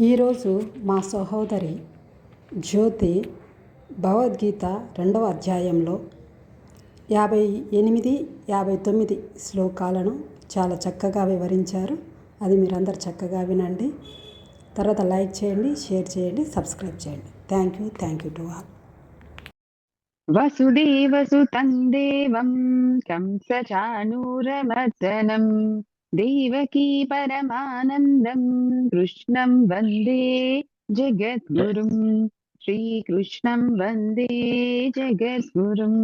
ఈరోజు మా సహోదరి జ్యోతి భగవద్గీత 2వ అధ్యాయంలో 58, 59 శ్లోకాలను చాలా చక్కగా వివరించారు. అది మీరందరూ చక్కగా వినండి. తర్వాత లైక్ చేయండి, షేర్ చేయండి, సబ్స్క్రైబ్ చేయండి. Thank you to all. వసుదేవసుతం దేవం కంసచానూరమర్దనం దేవకీ పరమానందం కృష్ణం వందే జగద్గురుం శ్రీకృష్ణం వందే జగద్గురుం.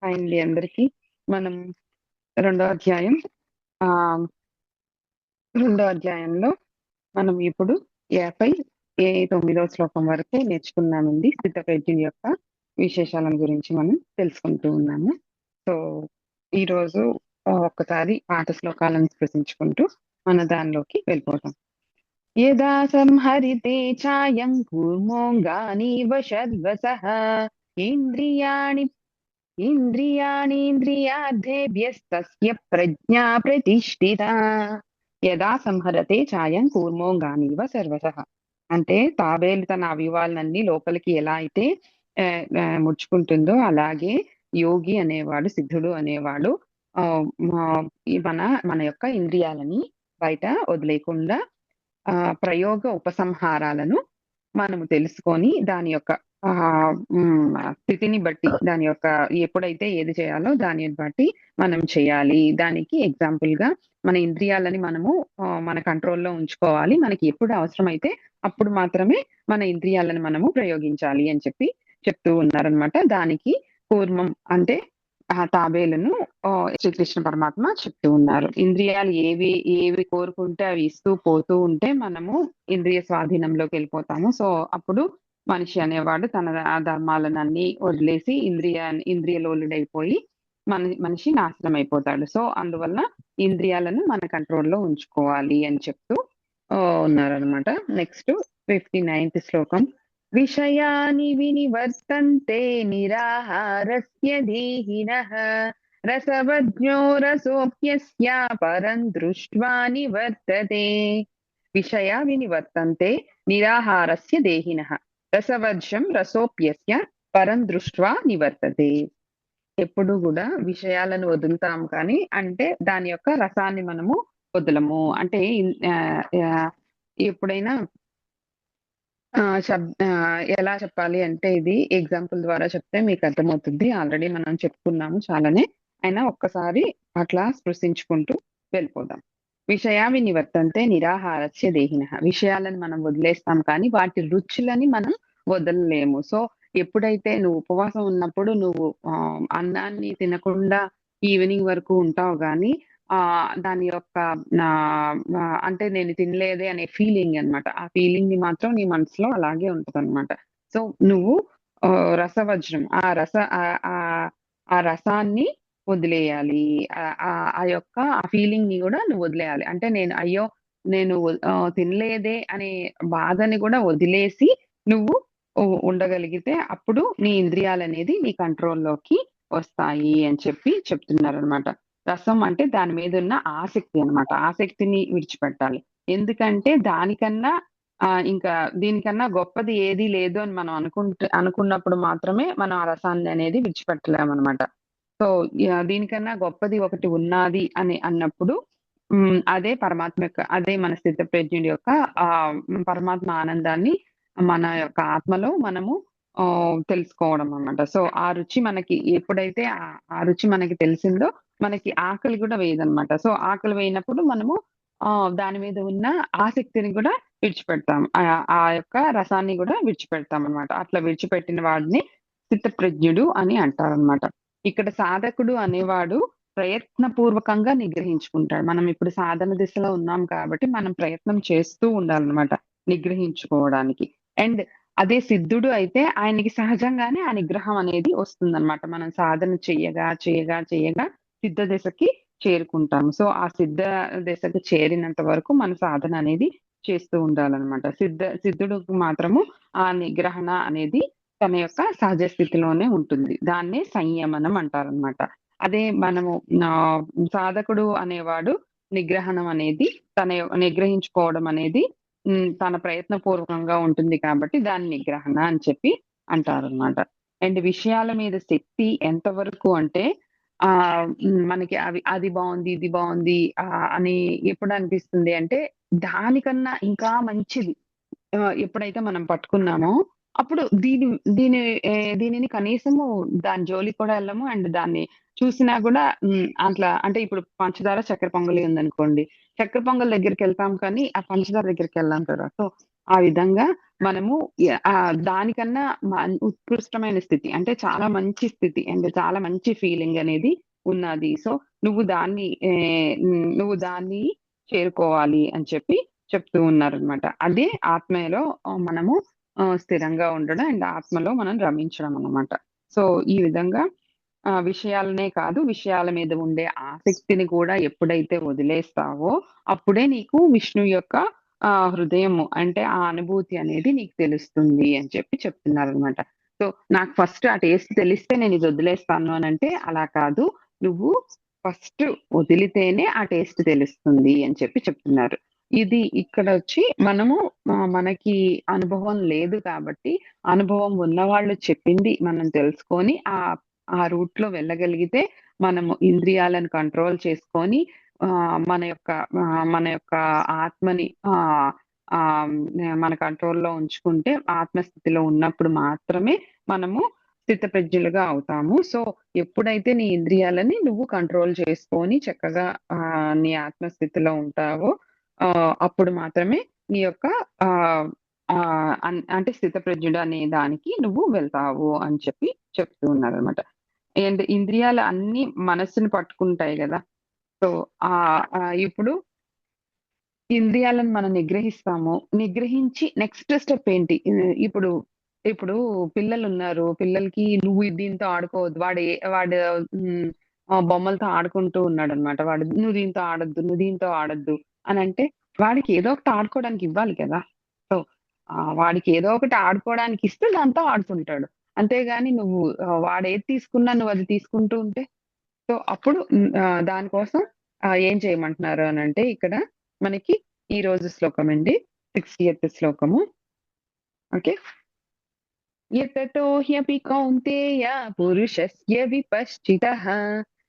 అండి అందరికీ మనం రెండో అధ్యాయంలో మనం ఇప్పుడు 59వ శ్లోకం వరకు నేర్చుకున్నామండి. స్థితప్రజ్ఞుని యొక్క విశేషాలను గురించి మనం తెలుసుకుంటూ ఉన్నాము. సో ఈరోజు ఒక్కసారి పాత శ్లోకాలను స్పృశించుకుంటూ మన దానిలోకి వెళ్ళిపోతాం. యదా సంహరితే ఛాయం కూర్మోంగానీవ శర్వసః ఇంద్రియాణీంద్రియార్థేభ్యస్తస్య ప్రజ్ఞా ప్రతిష్ఠితా. యదా సంహరతే ఛాయం కూర్మోంగానీవ సర్వసః అంటే తాబేలు తన అవయవాలన్నీ లోపలికి ఎలా అయితే ముడుచుకుంటుందో అలాగే యోగి అనేవాడు, సిద్ధుడు అనేవాడు మన యొక్క ఇంద్రియాలని బయట వదిలేకుండా ప్రయోగ ఉపసంహారాలను మనము తెలుసుకొని దాని యొక్క స్థితిని బట్టి దాని యొక్క ఎప్పుడైతే ఏది చేయాలో దాన్ని బట్టి మనం చేయాలి. దానికి ఎగ్జాంపుల్ గా మన ఇంద్రియాలని మనము మన కంట్రోల్లో ఉంచుకోవాలి. మనకి ఎప్పుడు అవసరమైతే అప్పుడు మాత్రమే మన ఇంద్రియాలను మనము ప్రయోగించాలి అని చెప్తూ ఉన్నారనమాట. దానికి కూర్మం అంటే తాబేలును శ్రీకృష్ణ పరమాత్మ చెప్తూ ఉన్నారు. ఇంద్రియాలు ఏవి కోరుకుంటే అవి ఇస్తూ పోతూ ఉంటే మనము ఇంద్రియ స్వాధీనంలోకి వెళ్ళిపోతాము. సో అప్పుడు మనిషి అనేవాడు తన ధర్మాలనన్నీ వదిలేసి ఇంద్రియలోలుడైపోయి మనిషి నాశనం అయిపోతాడు. సో అందువల్ల ఇంద్రియాలను మన కంట్రోల్లో ఉంచుకోవాలి అని చెప్తూ ఉన్నారనమాట. నెక్స్ట్ 59th శ్లోకం. విషయాని వినివర్తంతే నిరాహారస్య దేహినః రసవజ్ఞో రసోప్యస్య పరం దృష్ట్వా నివర్తతే. విషయ వినివర్తంతే నిరాహారస్య దేహినః రసవజ్యం రసోప్యస్య పరం దృష్ట్వా నివర్తతే. ఎప్పుడు కూడా విషయాలను వదులుతాం కానీ అంటే దాని యొక్క రసాన్ని మనము వదలము. అంటే ఎప్పుడైనా ఎలా చెప్పాలి అంటే ఇది ఎగ్జాంపుల్ ద్వారా చెప్తే మీకు అర్థమవుతుంది. ఆల్రెడీ మనం చెప్పుకున్నాము చాలానే, అయినా ఒక్కసారి అట్లా స్పృశించుకుంటూ వెళ్ళిపోదాం. విషయా వినివర్తంతే నిరాహారస్య దేహినః. విషయాలను మనం వదిలేస్తాం కానీ వాటి రుచులని మనం వదలలేము. సో ఎప్పుడైతే నువ్వు ఉపవాసం ఉన్నప్పుడు నువ్వు అన్నాన్ని తినకుండా ఈవినింగ్ వరకు ఉంటావు కానీ దాని యొక్క అంటే నేను తినలేదే అనే ఫీలింగ్ అనమాట. ఆ ఫీలింగ్ ని మాత్రం నీ మనసులో అలాగే ఉంటుంది అనమాట. సో నువ్వు రసవజ్రం ఆ రసాన్ని వదిలేయాలి. ఆ యొక్క ఆ ఫీలింగ్ ని కూడా నువ్వు వదిలేయాలి. అంటే నేను తినలేదే అనే బాధని కూడా వదిలేసి నువ్వు ఉండగలిగితే అప్పుడు నీ ఇంద్రియాలు అనేది నీ కంట్రోల్లోకి వస్తాయి అని చెప్తున్నారు అనమాట. రసం అంటే దాని మీద ఉన్న ఆసక్తి అనమాట. ఆసక్తిని విడిచిపెట్టాలి. ఎందుకంటే దానికన్నా ఇంకా దీనికన్నా గొప్పది ఏది లేదు అని మనం అనుకున్నప్పుడు మాత్రమే మనం ఆ రసాన్ని అనేది విడిచిపెట్టలేమన్నమాట. సో దీనికన్నా గొప్పది ఒకటి ఉన్నది అని అన్నప్పుడు అదే అదే మన స్థితప్రజ్ఞుడి యొక్క పరమాత్మ ఆనందాన్ని మన యొక్క ఆత్మలో మనము తెలుసుకోవడం అన్నమాట. సో ఆ రుచి మనకి ఎప్పుడైతే ఆ రుచి మనకి తెలిసిందో మనకి ఆకలి కూడా వేయదనమాట. సో ఆకలి వేయినప్పుడు మనము దాని మీద ఉన్న ఆసక్తిని కూడా విడిచిపెడతాం. ఆ యొక్క రసాన్ని కూడా విడిచిపెడతాం అనమాట. అట్లా విడిచిపెట్టిన వాడిని స్థితప్రజ్ఞుడు అని అంటారనమాట. ఇక్కడ సాధకుడు అనేవాడు ప్రయత్నపూర్వకంగా నిగ్రహించుకుంటాడు. మనం ఇప్పుడు సాధన దిశలో ఉన్నాం కాబట్టి మనం ప్రయత్నం చేస్తూ ఉండాలన్నమాట నిగ్రహించుకోవడానికి. అండ్ అదే సిద్ధుడు అయితే ఆయనకి సహజంగానే ఆ నిగ్రహం అనేది వస్తుందన్నమాట. మనం సాధన చేయగా సిద్ధ దశకి చేరుకుంటాము. సో ఆ సిద్ధ దశకి చేరినంత వరకు మన సాధన అనేది చేస్తూ ఉండాలన్నమాట. సిద్ధుడుకు మాత్రము ఆ నిగ్రహణ అనేది తన యొక్క సహజ స్థితిలోనే ఉంటుంది. దాన్నే సంయమనం అంటారనమాట. అదే మనము సాధకుడు అనేవాడు నిగ్రహణం అనేది నిగ్రహించుకోవడం అనేది తన ప్రయత్నపూర్వకంగా ఉంటుంది కాబట్టి దాన్ని నిగ్రహణ అని చెప్పి అంటారనమాట. అండ్ విషయాల మీద శక్తి ఎంతవరకు అంటే మనకి అది బావుంది, ఇది బావుంది అని ఎప్పుడు అనిపిస్తుంది అంటే దానికన్నా ఇంకా మంచిది ఎప్పుడైతే మనం పట్టుకున్నామో అప్పుడు దీని దీనిని కనీసము దాని జోలికి కూడా ఎళ్ళము. అండ్ దాన్ని చూసినా గూడా అట్లా అంటే ఇప్పుడు పంచదార, చక్కెర పొంగలి ఉందనుకోండి. చక్కెర పొంగల్ దగ్గరికెళ్తాం కానీ, ఆ పంచదార దగ్గరికెళ్ళం కదా! సో, ఆ విధంగా మనము దానికన్నా ఉత్కృష్టమైన స్థితి అంటే చాలా మంచి స్థితి అండ్ చాలా మంచి ఫీలింగ్ అనేది ఉన్నది. సో, నువ్వు దాన్ని చేరుకోవాలి అని చెప్పి చెప్తూ ఉన్నారనమాట. అదే ఆత్మలో మనము స్థిరంగా ఉండడం అండ్ ఆత్మలో మనం రమించడం అన్నమాట. సో, ఈ విధంగా విషయాలనే కాదు, విషయాల మీద ఉండే ఆసక్తిని కూడా ఎప్పుడైతే వదిలేస్తావో, అప్పుడే నీకు విష్ణువు యొక్క హృదయము అంటే ఆ అనుభూతి అనేది నీకు తెలుస్తుంది అని చెప్పి చెప్తున్నారనమాట. సో, నాకు ఫస్ట్ ఆ టేస్ట్ తెలిస్తే నేనిది వదిలేస్తాను అనంటే, అలా కాదు. నువ్వు ఫస్ట్ వదిలితేనే ఆ టేస్ట్ తెలుస్తుంది అని చెప్పి చెప్తున్నారు. ఇది ఇక్కడొచ్చి మనము మనకి అనుభవం లేదు కాబట్టి, అనుభవం ఉన్నవాళ్ళు చెప్పింది మనం తెలుసుకొని ఆ రూట్‌లో వెళ్ళగలిగితే మనము ఇంద్రియాలను కంట్రోల్ చేసుకొని మన యొక్క ఆత్మని మన కంట్రోల్‌లో ఉంచుకుంటే ఆత్మస్థితిలో ఉన్నప్పుడు మాత్రమే మనము స్థితప్రజ్ఞులుగా అవుతాము. సో, ఎప్పుడైతే నీ ఇంద్రియాలని నువ్వు కంట్రోల్ చేసుకొని చక్కగా నీ ఆత్మస్థితిలో ఉంటావో అప్పుడు మాత్రమే నీ యొక్క ఆహ్, అంటే స్థితప్రజ్ఞుడు అనే దానికి నువ్వు వెళ్తావు అని చెప్పి చెప్తూ ఉన్నారనమాట. అండ్ ఇంద్రియాలు అన్నీ మనస్సుని పట్టుకుంటాయి గదా! సో, ఇప్పుడు ఇంద్రియాలను మనం నిగ్రహిస్తాము. నిగ్రహించి నెక్స్ట్ స్టెప్ ఏంటి? ఇప్పుడు ఇప్పుడు పిల్లలున్నారు. పిల్లలకి నువ్వు దీంతో ఆడుకోవద్దు. వాడు బొమ్మలతో ఆడుకుంటూ ఉన్నాడనమాట. "నువ్వు దీంతో ఆడొద్దు, నువ్వు దీంతో ఆడొద్దు" అనంటే వాడికి ఏదో ఒకటి ఆడుకోవడానికి ఇవ్వాలి కదా! సో, వాడికి ఏదో ఒకటి ఆడుకోవడానికి ఇస్తే దాంతో ఆడుకుంటాడు. అంతేగాని నువ్వు వాడేది తీసుకున్నా నువ్వది తీసుకుంటూ ఉంటే సో, అప్పుడు దానికోసం ఏం చేయమంటున్నారు అనంటే ఇక్కడ మనకి ఈరోజు శ్లోకమండి. 60థ్ శ్లోకము. ఓకే. యతతో హ్యపి కౌంతేయ పురుషస్య విపశ్చితః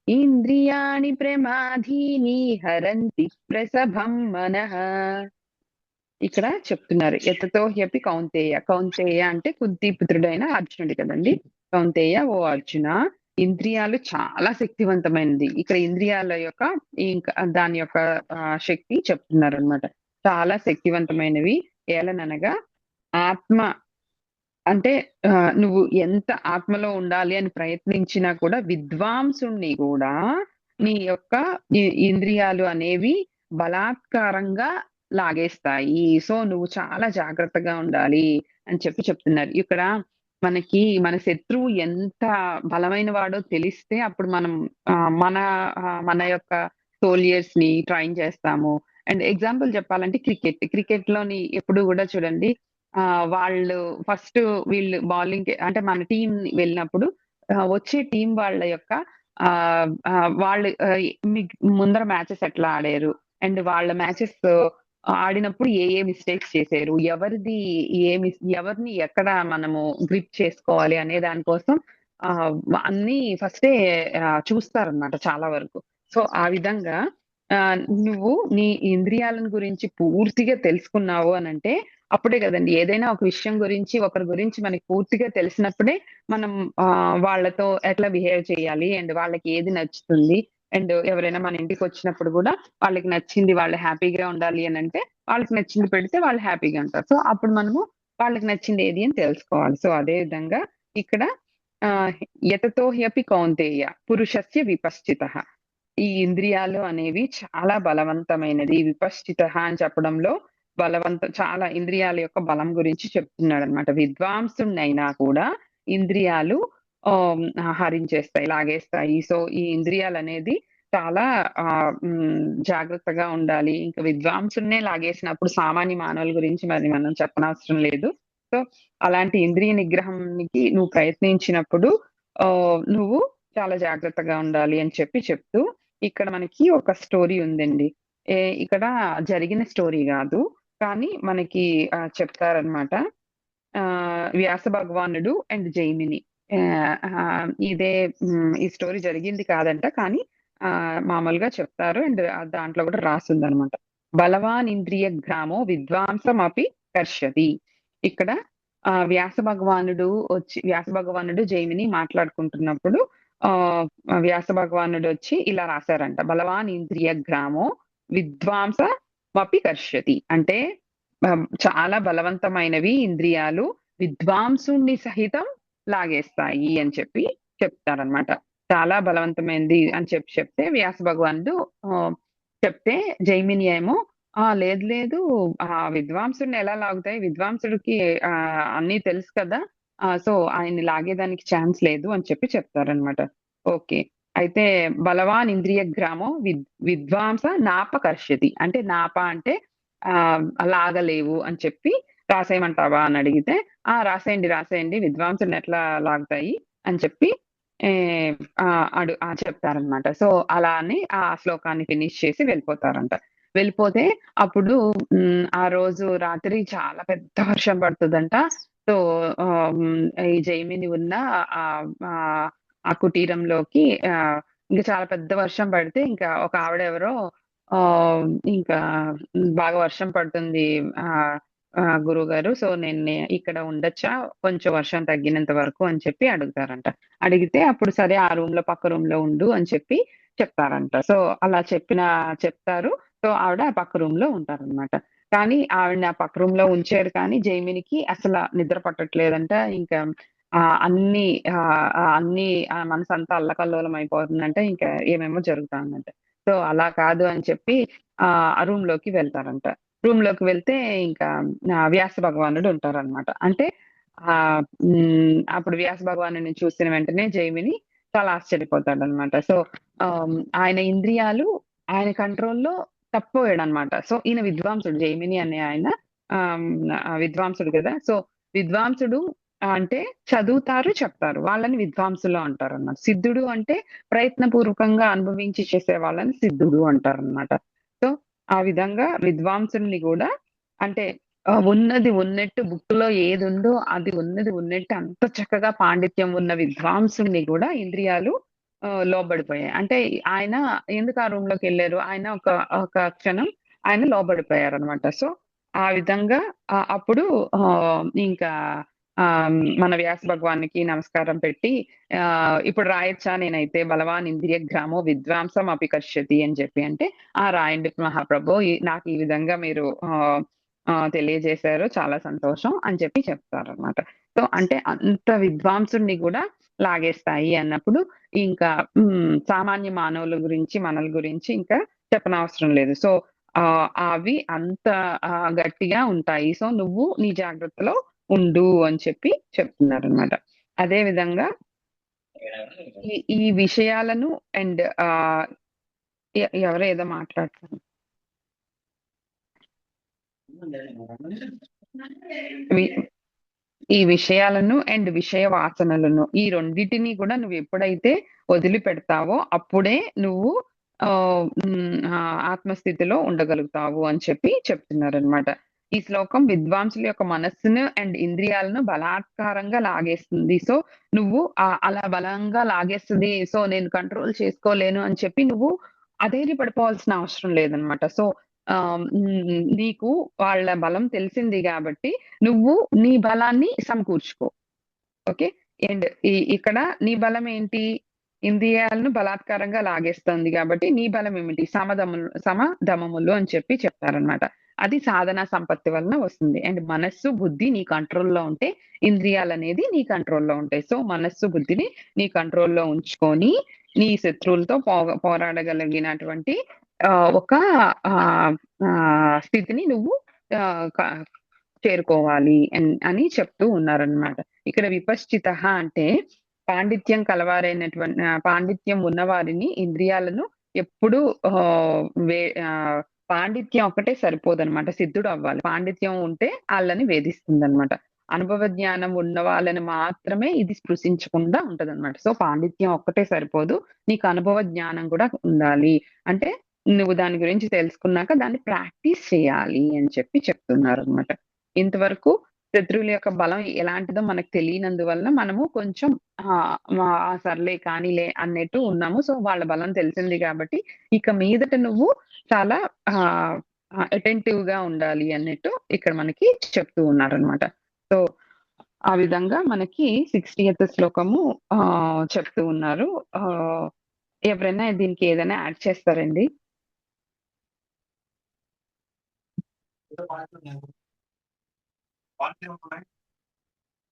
ఇంద్రియాణి ప్రమాధీని హరంతి ప్రసభం మనః. ఇక్కడ చెప్తున్నారు. యతతో హ్యపి కౌంతేయ. కౌంతేయ అంటే కుంతీపుత్రుడైన అర్జునుడు కదండీ! కౌంతేయ ఓ అర్జున ఇంద్రియాలు చాలా శక్తివంతమైనది. ఇక్కడ ఇంద్రియాల యొక్క ఇంకా దాని యొక్క శక్తి చెప్తున్నారనమాట. చాలా శక్తివంతమైనవి. ఏలననగా ఆత్మ అంటే నువ్వు ఎంత ఆత్మలో ఉండాలి అని ప్రయత్నించినా కూడా విద్వాంసుడిని గూడా నీ యొక్క ఇంద్రియాలు అనేవి బలాత్కారంగా లాగేస్తాయి. సో, నువ్వు చాలా జాగ్రత్తగా ఉండాలి అని చెప్పి చెప్తున్నారు. ఇక్కడ మనకి మన శత్రువు ఎంత బలమైన వాడో తెలిస్తే అప్పుడు మనం మన యొక్క సోల్జర్స్‌ని ట్రైన్ చేస్తాము. అండ్ ఎగ్జాంపుల్ చెప్పాలంటే క్రికెట్. క్రికెట్‌లోని ఎప్పుడు గూడా చూడండి వాళ్ళు ఫస్ట్ వీళ్ళు బౌలింగ్‌కి అంటే మన టీమ్ వెళ్ళినప్పుడు వచ్చే టీమ్ వాళ్ళ యొక్క వాళ్ళు ముందర మ్యాచెస్ ఎట్లా ఆడారు? అండ్ వాళ్ళ మ్యాచెస్ ఆడినప్పుడు ఏ మిస్టేక్స్ చేశారు? ఎవరిని ఎక్కడ మనము గ్రిప్ చేసుకోవాలి అనే దాని కోసం అన్నీ ఫస్టే చూస్తారనమాట చాలా వరకు. సో, ఆ విధంగా నువ్వు నీ ఇంద్రియాలను గురించి పూర్తిగా తెలుసుకున్నావు అనంటే అప్పుడే గదండీ! ఏదైనా ఒక విషయం గురించి, ఒకరి గురించి మనకి పూర్తిగా తెలిసినప్పుడే మనం వాళ్ళతో ఎట్లా బిహేవ్ చేయాలి అండ్ వాళ్ళకి ఏది నచ్చుతుంది. అండ్ ఎవరైనా మన ఇంటికొచ్చినప్పుడు గూడా వాళ్ళకి నచ్చింది వాళ్ళు హ్యాపీగా ఉండాలి అనంటే, వాళ్ళకి నచ్చింది పెడితే వాళ్ళు హ్యాపీగా ఉంటారు. సో, అప్పుడు మనము వాళ్ళకి నచ్చింది ఏది అని తెలుసుకోవాలి. సో, అదే విధంగా ఇక్కడ ఆహ్, యతతో హ్యపి కౌంతేయ పురుషస్య విపశ్చితః. ఈ ఇంద్రియాలు అనేవి చాలా బలవంతమైనది. విపశ్చితః అని చెప్పడంలో చాలా ఇంద్రియాల యొక్క బలం గురించి చెప్తున్నాడనమాట. విద్వాంసుడినైనా కూడా ఇంద్రియాలు హరించేస్తాయి, లాగేస్తాయి. సో, ఈ ఇంద్రియాలనేది చాలా జాగ్రత్తగా ఉండాలి. ఇంకా విద్వాంసుడినే లాగేసినప్పుడు సామాన్య మానవుల గురించి మరి మనం చెప్పనవసరం లేదు. సో, అలాంటి ఇంద్రియ నిగ్రహానికి నువ్వు ప్రయత్నించినప్పుడు నువ్వు చాలా జాగ్రత్తగా ఉండాలి అని చెప్పి చెప్తూ ఇక్కడ మనకి ఒక స్టోరీ ఉందండి. ఇక్కడ జరిగిన స్టోరీ కాదు, కానీ మనకి చెప్తారనమాట. వ్యాస భగవానుడు అండ్ జైమిని. ఇదే ఈ స్టోరీ జరిగింది కాదంట, కానీ మామూలుగా చెప్తారు. అండ్ దాంట్లో కూడా రాసిందనమాట. బలవాన్ ఇంద్రియ గ్రామో విద్వాంసమపి కర్షతి. ఇక్కడ వ్యాస భగవానుడు జైమిని మాట్లాడుకుంటున్నప్పుడు ఆ వ్యాస భగవానుడు వచ్చి ఇలా రాశారంట. బలవాన్ ఇంద్రియ గ్రామో విద్వాంసమపి కర్షతి. అంటే చాలా బలవంతమైనవి ఇంద్రియాలు విద్వాంసుని సహితం లాగేస్తాయి అని చెప్పి చెప్తారనమాట. చాలా బలవంతమైనది అని చెప్తే వ్యాస భగవానుడు చెప్తే జైమిని ఏమో లేదు లేదు, విద్వాంసుడిని ఎలా లాగుతాయి, విద్వాంసుడికి అన్నీ తెలుసు కదా, సో ఆయన్ని లాగేదానికి ఛాన్స్ లేదు అని చెప్పి చెప్తారనమాట. ఓకే, అయితే బలవాన్ ఇంద్రియ గ్రామో విద్వాంస నాపకర్షతి. అంటే నాప అంటే లాగలేవు అని చెప్పి రాసేయమంటావా అని అడిగితే రాసేయండి విద్వాంసుని ఎట్లా లాగుతాయి అని చెప్పి చెప్తారనమాట. సో అలా అని ఆ శ్లోకాన్ని ఫినిష్ చేసి వెళ్ళిపోతారంట. వెళ్ళిపోతే అప్పుడు ఆ రోజు రాత్రి చాలా పెద్ద వర్షం పడుతుందంట. సో ఈ జైమిని ఉన్న ఆ కుటీరంలోకి ఇంకా చాలా పెద్ద వర్షం పడితే ఇంకా ఒక ఆవిడ ఎవరో ఇంకా బాగా వర్షం పడుతుంది గురువు గారు, సో నేను ఇక్కడ ఉండొచ్చా కొంచెం వర్షం తగ్గినంత వరకు అని చెప్పి అడుగుతారంట. అడిగితే అప్పుడు సరే ఆ రూమ్ లో పక్క రూమ్ లో ఉండు అని చెప్పి చెప్తారంట. సో అలా చెప్తారు. సో ఆవిడ ఆ పక్క రూమ్ లో ఉంటారనమాట. కానీ ఆవిడని ఆ పక్క రూమ్ లో ఉంచారు, కానీ జైమినికి అసలు నిద్ర పట్టట్లేదంట. ఇంకా అన్ని మనసు అంతా అల్లకల్లోలం అయిపోతుందంట. ఇంకా ఏమేమో జరుగుతాందంట. సో అలా కాదు అని చెప్పి ఆ రూమ్ లోకి వెళ్తారంట. రూమ్ లోకి వెళ్తే ఇంకా వ్యాస భగవానుడు ఉంటారనమాట. అంటే అప్పుడు వ్యాస భగవానుడిని చూసిన వెంటనే జైమిని చాలా ఆశ్చర్యపోతాడనమాట. సో ఆయన ఇంద్రియాలు ఆయన కంట్రోల్లో తప్పిపోయాడనమాట. సో ఈయన విద్వాంసుడు, జైమిని అనే ఆయన విద్వాంసుడు కదా. సో విద్వాంసుడు అంటే చదువుతారు, చెప్తారు, వాళ్ళని విద్వాంసులు అంటారు అన్నమాట. సిద్ధుడు అంటే ప్రయత్నపూర్వకంగా అనుభవించి చేసే వాళ్ళని సిద్ధుడు అంటారు అనమాట. సో ఆ విధంగా విద్వాంసుల్ని కూడా అంటే ఉన్నది ఉన్నట్టు బుక్ లో ఏది ఉందో అది ఉన్నది ఉన్నట్టు అంత చక్కగా పాండిత్యం ఉన్న విద్వాంసుల్ని కూడా ఇంద్రియాలు లోబడిపోయాయి. అంటే ఆయన ఎందుకు ఆ రూమ్ లోకి వెళ్ళారు, ఆయన ఒక క్షణం ఆయన లోబడిపోయారు అనమాట. సో ఆ విధంగా అప్పుడు ఇంకా మన వ్యాస భగవానికి నమస్కారం పెట్టి ఇప్పుడు రాయొచ్చా నేనైతే బలవాన్ ఇంద్రియ గ్రామో విద్వాంసం అపికర్షతి అని చెప్పి. అంటే రాయండి మహాప్రభు, నాకు ఈ విధంగా మీరు తెలియజేశారు, చాలా సంతోషం అని చెప్పి చెప్తారనమాట. సో అంటే అంత విద్వాంసుడిని కూడా లాగేస్తాయి అన్నప్పుడు ఇంకా సామాన్య మానవుల గురించి మనల గురించి ఇంకా చెప్పనవసరం లేదు. సో అవి అంత గట్టిగా ఉంటాయి. సో నువ్వు నీ జాగ్రత్తలో ఉండు అని చెప్పి చెప్తున్నారు అనమాట. అదే విధంగా ఈ విషయాలను అండ్ ఎవరో ఏదో మాట్లాడుతున్నారు. ఈ విషయాలను అండ్ విషయ వాసనలను ఈ రెండిటిని కూడా నువ్వు ఎప్పుడైతే వదిలిపెడతావో అప్పుడే నువ్వు ఆత్మస్థితిలో ఉండగలుగుతావు అని చెప్పి చెప్తున్నారనమాట. ఈ శ్లోకం విద్వాంసుల యొక్క మనస్సును అండ్ ఇంద్రియాలను బలాత్కారంగా లాగేస్తుంది. సో నువ్వు అలా బలంగా లాగేస్తుంది, సో నేను కంట్రోల్ చేసుకోలేను అని చెప్పి నువ్వు అధైర్య పడిపోవాల్సిన అవసరం లేదనమాట. సో నీకు వాళ్ళ బలం తెలిసింది కాబట్టి నువ్వు నీ బలాన్ని సమకూర్చుకో. ఓకే, అండ్ ఇక్కడ నీ బలం ఏంటి, ఇంద్రియాలను బలాత్కారంగా లాగేస్తుంది కాబట్టి నీ బలం ఏమిటి, సమధమములు అని చెప్పి చెప్తారనమాట. అది సాధన సంపత్తి వలన వస్తుంది. అండ్ మనస్సు బుద్ధి నీ కంట్రోల్లో ఉంటే ఇంద్రియాలు అనేది నీ కంట్రోల్లో ఉంటాయి. సో మనస్సు బుద్ధిని నీ కంట్రోల్లో ఉంచుకొని నీ శత్రువులతో పోరాడగలిగినటువంటి ఒక స్థితిని నువ్వు చేరుకోవాలి అని చెప్తూ ఉన్నారనమాట. ఇక్కడ విపశ్చిత అంటే పాండిత్యం కలవారైనటువంటి పాండిత్యం ఉన్నవారిని ఇంద్రియాలను ఎప్పుడు పాండిత్యం ఒక్కటే సరిపోదనమాట, సిద్ధుడు అవ్వాలి. పాండిత్యం ఉంటే వాళ్ళని వేధిస్తుంది అనమాట. అనుభవ జ్ఞానం ఉన్న వాళ్ళని మాత్రమే ఇది స్పృశించకుండా ఉంటదన్నమాట. సో పాండిత్యం ఒక్కటే సరిపోదు, నీకు అనుభవ జ్ఞానం కూడా ఉండాలి. అంటే నువ్వు దాని గురించి తెలుసుకున్నాక దాన్ని ప్రాక్టీస్ చేయాలి అని చెప్పి చెప్తున్నారనమాట. ఇంతవరకు శత్రువుల యొక్క బలం ఎలాంటిదో మనకు తెలియనందువలన మనము కొంచెం సర్లే కానీలే అన్నట్టు ఉన్నాము. సో, వాళ్ళ బలం తెలిసింది కాబట్టి ఇక మీదట నువ్వు చాలా అటెంటివ్‌గా ఉండాలి అన్నట్టు ఇక్కడ మనకి చెప్తూ ఉన్నారనమాట. సో, ఆ విధంగా మనకి 60థ్ శ్లోకము చెప్తూ ఉన్నారు. ఎవరైనా దీనికి ఏదైనా యాడ్ చేస్తారండి?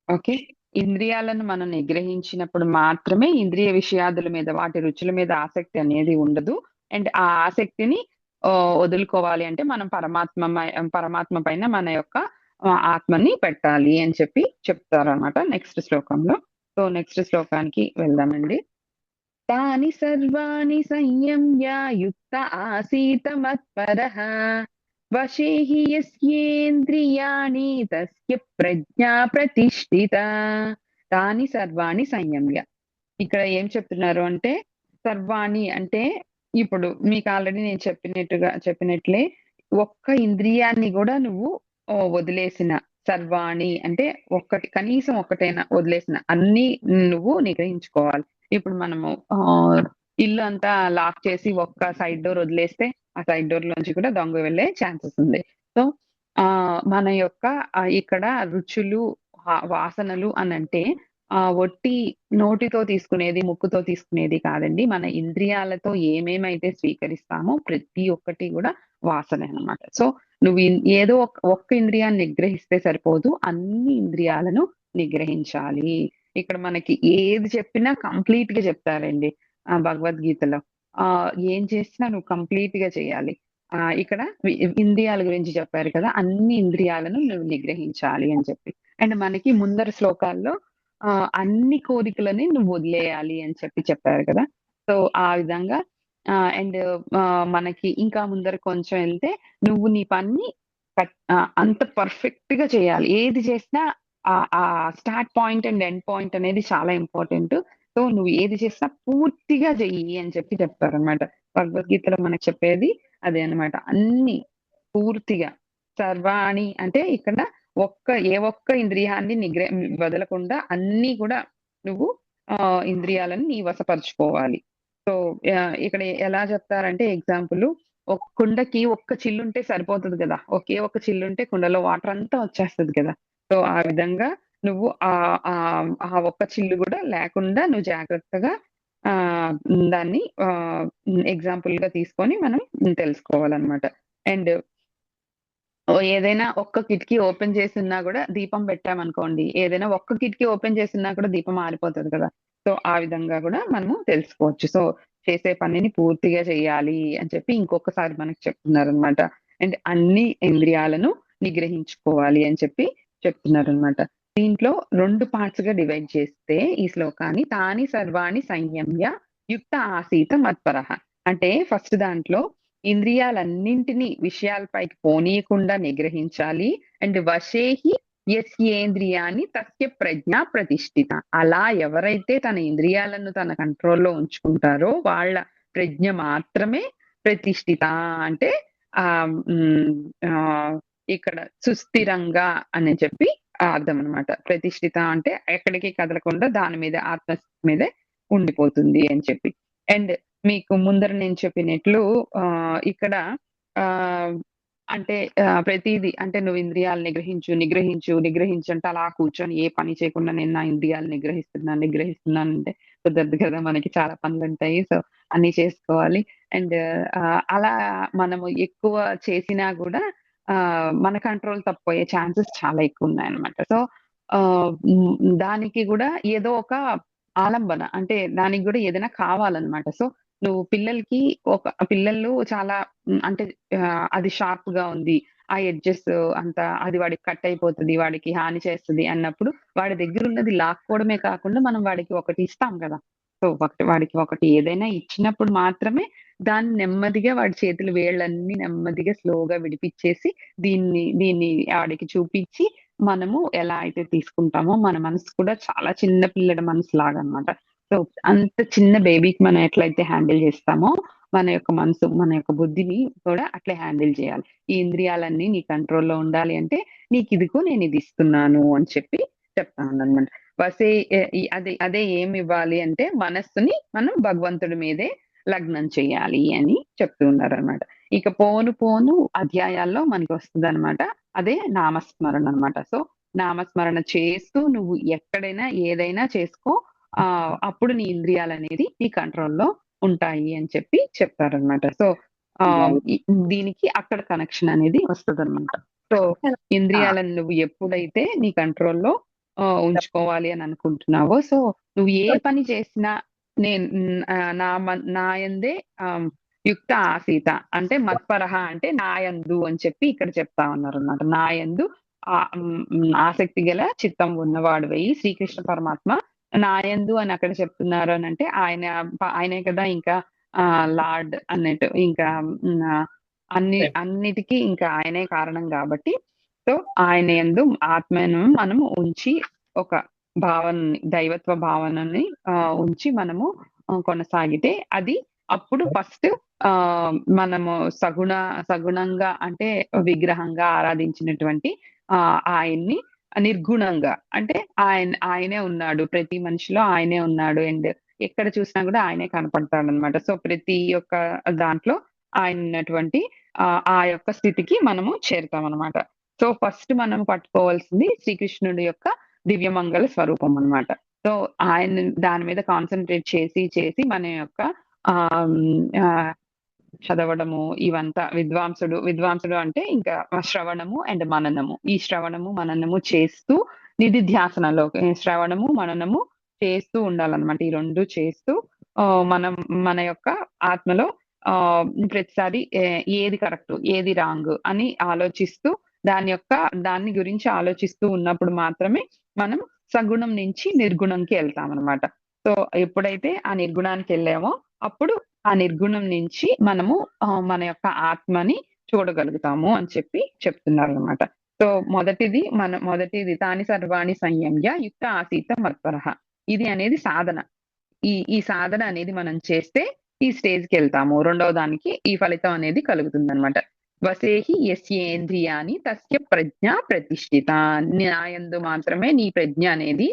ఓకే. ఇంద్రియాలను మనం నిగ్రహించినప్పుడు మాత్రమే ఇంద్రియ విషయాదుల మీద, వాటి రుచుల మీద ఆసక్తి అనేది ఉండదు. అండ్ ఆ ఆసక్తిని వదులుకోవాలి అంటే మనం పరమాత్మ పైన మన యొక్క ఆత్మని పెట్టాలి అని చెప్పి చెప్తారనమాట నెక్స్ట్ శ్లోకంలో. సో, నెక్స్ట్ శ్లోకానికి వెళ్దామండి. తాని సర్వాణి సంయమ్య యుక్త ఆసీత మత్పరః వశే హి యస్యేంద్రియాణి తస్య ప్రజ్ఞా ప్రతిష్ఠిత. తాని సర్వాణి సంయమ్య. ఇక్కడ ఏం చెప్తున్నారు అంటే, సర్వాణి అంటే ఇప్పుడు మీకు ఆల్రెడీ నేను చెప్పినట్లే ఒక్క ఇంద్రియాన్ని గూడా నువ్వు వదిలేసిన, సర్వాణి అంటే కనీసం ఒక్కటైనా వదిలేసిన అన్నీ నువ్వు నిగ్రహించుకోవాలి. ఇప్పుడు మనము ఇల్లు అంతా లాక్ చేసి ఒక్క సైడ్ డోర్ వదిలేస్తే, ఆ సైడ్ డోర్ లోంచి కూడా దొంగ వెళ్ళే ఛాన్సెస్ ఉంది. సో, మన యొక్క ఇక్కడ రుచులు, వాసనలు అనంటే ఒట్టి నోటితో తీసుకునేది, ముక్కుతో తీసుకునేది కాదండి. మన ఇంద్రియాలతో ఏమేమైతే స్వీకరిస్తామో ప్రతి ఒక్కటి గూడా వాసనే అన్నమాట. సో, నువ్వు ఏదో ఒక్క ఇంద్రియాన్ని నిగ్రహిస్తే సరిపోదు. అన్ని ఇంద్రియాలను నిగ్రహించాలి. ఇక్కడ మనకి ఏది చెప్పినా కంప్లీట్‌గా చెప్తారండి భగవద్గీతలో. ఏం చేసినా నువ్వు కంప్లీట్‌గా చేయాలి. ఇక్కడ ఇంద్రియాల గురించి చెప్పారు కదా! అన్ని ఇంద్రియాలను నువ్వు నిగ్రహించాలి అని చెప్పి. అండ్ మనకి ముందర శ్లోకాల్లో అన్ని కోరికలని నువ్వు వదిలేయాలి అని చెప్పి చెప్పారు కదా! సో, ఆ విధంగా అండ్ మనకి ఇంకా ముందర కొంచెం ఎళ్తే నువ్వు నీ పని అంత పర్ఫెక్ట్‌గా చేయాలి. ఏది చేసినా start point and end point అనేది చాలా ఇంపార్టెంట్. సో, నువ్వు ఏది చేసినా పూర్తిగా చెయ్యి అని చెప్పి చెప్తారనమాట. భగవద్గీతలో మనకు చెప్పేది అదే అన్నమాట. అన్నీ పూర్తిగా. సర్వాణి అంటే ఇక్కడ ఏ ఒక్క ఇంద్రియాన్ని వదలకుండా అన్నీ కూడా నువ్వు ఇంద్రియాలను నీ వశపరుచుకోవాలి. సో, ఇక్కడ ఎలా చెప్తారంటే ఎగ్జాంపుల్, ఒక కుండకి ఒక్క చిల్లుంటే సరిపోతది గదా! ఒకే ఒక్క చిల్లుంటే కుండలో వాటర్ అంతా వచ్చేస్తది కదా! సో, ఆ విధంగా నువ్వు ఆ ఒక్క చిల్లు గూడా లేకుండా నువ్వు జాగ్రత్తగా దాన్ని ఎగ్జాంపుల్‌గా తీసుకొని మనం తెలుసుకోవాలనమాట. అండ్ ఏదైనా ఒక్క కిటికీ ఓపెన్ చేసున్నా గూడా దీపం పెట్టామనుకోండి, ఏదైనా ఒక్క కిటికీ ఓపెన్ చేసున్నా కూడా దీపం ఆరిపోతది కదా! సో, ఆ విధంగా గూడా మనము తెలుసుకోవచ్చు. సో, చేసే పనిని పూర్తిగా చేయాలి అని చెప్పి ఇంకొకసారి మనకు చెప్తున్నారనమాట. అండ్ అన్ని ఇంద్రియాలను నిగ్రహించుకోవాలి అని చెప్పి చెప్తున్నారనమాట. దీంట్లో 2 పార్ట్స్‌గా డివైడ్ చేస్తే ఈ శ్లోకాన్ని తాని సర్వాణి సంయమ్య యుక్త ఆసీత మత్పరః. అంటే ఫస్ట్ దాంట్లో ఇంద్రియాలన్నింటిని విషయాలపైకి పోనీయకుండా నిగ్రహించాలి. అండ్ వశేహి యస్యేంద్రియాని తస్య ప్రజ్ఞ ప్రతిష్ఠిత. అలా ఎవరైతే తన ఇంద్రియాలను తన కంట్రోల్‌లో ఉంచుకుంటారో వాళ్ళ ప్రజ్ఞ మాత్రమే ప్రతిష్ఠిత అంటే ఆహ్, హ్మ్. ఇక్కడ సుస్థిరంగా అని చెప్పి అర్థం అన్నమాట. ప్రతిష్ఠిత అంటే ఎక్కడికి కదలకుండా దాని మీద ఆత్మ మీదే ఉండిపోతుంది అని చెప్పి. అండ్ మీకు ముందర నేను చెప్పినట్లు ఇక్కడ ఆహ్, అంటే ప్రతీదీ అంటే నువ్వు ఇంద్రియాలు నిగ్రహించు అంటే అలా కూర్చొని ఏ పని చేయకుండా నేను నా ఇంద్రియాలు నిగ్రహిస్తున్నానంటే కుదరదు కదా! మనకి చాలా పనులుంటాయి. సో, అన్నీ చేసుకోవాలి. అండ్ అలా మనము ఎక్కువ చేసినా గూడా మన కంట్రోల్ తప్పిపోయే ఛాన్సెస్ చాలా ఎక్కువున్నాయన్నమాట. సో, దానికి గూడా ఏదో ఒక ఆలంబన అంటే దానికి గూడా ఏదైనా కావాలన్నమాట. సో, నువ్వు పిల్లలు చాలా అంటే అది షార్ప్‌గా ఉంది. ఆ ఎడ్జెస్ అంతా అది వాడికి కట్ అయిపోతది. వాడికి హాని చేస్తది అన్నప్పుడు వాడి దగ్గరున్నది లాక్కోవడమే కాకుండా మనం వాడికి ఒకటి ఇస్తాం గదా! సో, వాడికి ఒకటి ఏదైనా ఇచ్చినప్పుడు మాత్రమే దాన్ని నెమ్మదిగా వాడి చేతులు వేళ్ళన్నీ నెమ్మదిగా స్లోగా విడిపిచ్చేసి దీన్ని ఆడికి చూపిచ్చి మనము ఎలా అయితే తీసుకుంటామో మన మనసు కూడా చాలా చిన్న పిల్లడి మనసులాగనమాట. సో, అంత చిన్న బేబీకి మనం ఎట్లయితే హ్యాండిల్ చేస్తామో, మన యొక్క మనసు, మన యొక్క బుద్ధిని కూడా అట్లే హ్యాండిల్ చేయాలి. ఈ ఇంద్రియాలన్నీ నీ కంట్రోల్‌లో ఉండాలి అంటే, నీకిదిగో నేనిది ఇస్తున్నాను అని చెప్పి చెప్తా ఉన్నానన్నమాట. వసే అదే ఏమివ్వాలి అంటే, మనస్సుని మనం భగవంతుడి మీదే లగ్నం చేయాలి అని చెప్తూ ఉన్నారనమాట. ఇక పోను పోను అధ్యాయాల్లో మనకొస్తదనమాట. అదే నామస్మరణ అనమాట. సో, నామస్మరణ చేస్తూ నువ్వు ఎక్కడైనా ఏదైనా చేసుకో. అప్పుడు నీ ఇంద్రియాలనేది నీ కంట్రోల్‌లో ఉంటాయి అని చెప్పి చెప్తారనమాట. సో, ఆహ్, ఇ దీనికి అక్కడ కనెక్షన్ అనేది వస్తదనమాట. సో, ఇంద్రియాలను నువ్వు ఎప్పుడైతే నీ కంట్రోల్‌లో ఉంచుకోవాలి అని అనుకుంటున్నావో, సో, నువ్వు ఏ పని చేసినా నేను నా యందే యుక్త ఆసీత అంటే మత్పరః అంటే నాయందు అని చెప్పి ఇక్కడ చెప్తా ఉన్నారనమాట. నాయందు ఆసక్తి గల చిత్తం ఉన్నవాడివై శ్రీకృష్ణ పరమాత్మ నాయందు అని అక్కడ చెప్తున్నారు అనంటే ఆయనే కదా ఇంకా లార్డ్ అన్నట్టు. ఇంకా అన్నిటికి ఇంకా ఆయనే కారణం గాబట్టి, సో, ఆయన యందు ఆత్మను మనము ఉంచి ఒక భావనని, దైవత్వ భావనని ఉంచి మనము కొనసాగితే అది అప్పుడు ఫస్ట్ మనము సగుణంగా అంటే విగ్రహంగా ఆరాధించినటువంటి ఆయన్ని నిర్గుణంగా అంటే ఆయనే ఉన్నాడు. ప్రతి మనిషిలో ఆయనే ఉన్నాడు. అండ్ ఎక్కడ చూసినా గూడా ఆయనే కనపడతాడనమాట. సో, ప్రతి ఒక్క దాంట్లో ఆయన ఉన్నటువంటి ఆ యొక్క స్థితికి మనము చేరుతామనమాట. సో, ఫస్ట్ మనం పట్టుకోవాల్సింది శ్రీకృష్ణుడి యొక్క దివ్యమంగళ స్వరూపం అన్నమాట. సో, ఆయన దాని మీద కాన్సంట్రేట్ చేసి మన యొక్క ఆహ్, హ్మ్, ఆహ్, చదవడము ఇవంతా విద్వాంసుడు అంటే ఇంకా శ్రవణము అండ్ మననము. ఈ శ్రవణము, మననము చేస్తూ నిధిధ్యాసనలో శ్రవణము, మననము చేస్తూ ఉండాలన్నమాట. ఈ 2 చేస్తూ మనం మన యొక్క ఆత్మలో ప్రతిసారి ఏది కరెక్ట్, ఏది రాంగ్ అని ఆలోచిస్తూ దాన్ని గురించి ఆలోచిస్తూ ఉన్నప్పుడు మాత్రమే మనం సగుణం నుంచి నిర్గుణంకి ఎళ్తామనమాట. సో, ఎప్పుడైతే ఆ నిర్గుణానికెళ్ళామో అప్పుడు ఆ నిర్గుణం నుంచి మనము మన యొక్క ఆత్మని చూడగలుగుతాము అని చెప్పి చెప్తున్నారనమాట. సో, మొదటిది తాని సర్వాణి సంయమ్య యుక్త ఆసీత మత్పరః. ఇది అనేది సాధన. ఈ సాధన అనేది మనం చేస్తే ఈ స్టేజ్‌కెళ్తాము. రెండవ దానికి ఈ ఫలితం అనేది కలుగుతుందనమాట. వసేహి యస్యేంద్రియాణి తస్య ప్రజ్ఞ ప్రతిష్ఠిత. నాయందు మాత్రమే నీ ప్రజ్ఞ అనేది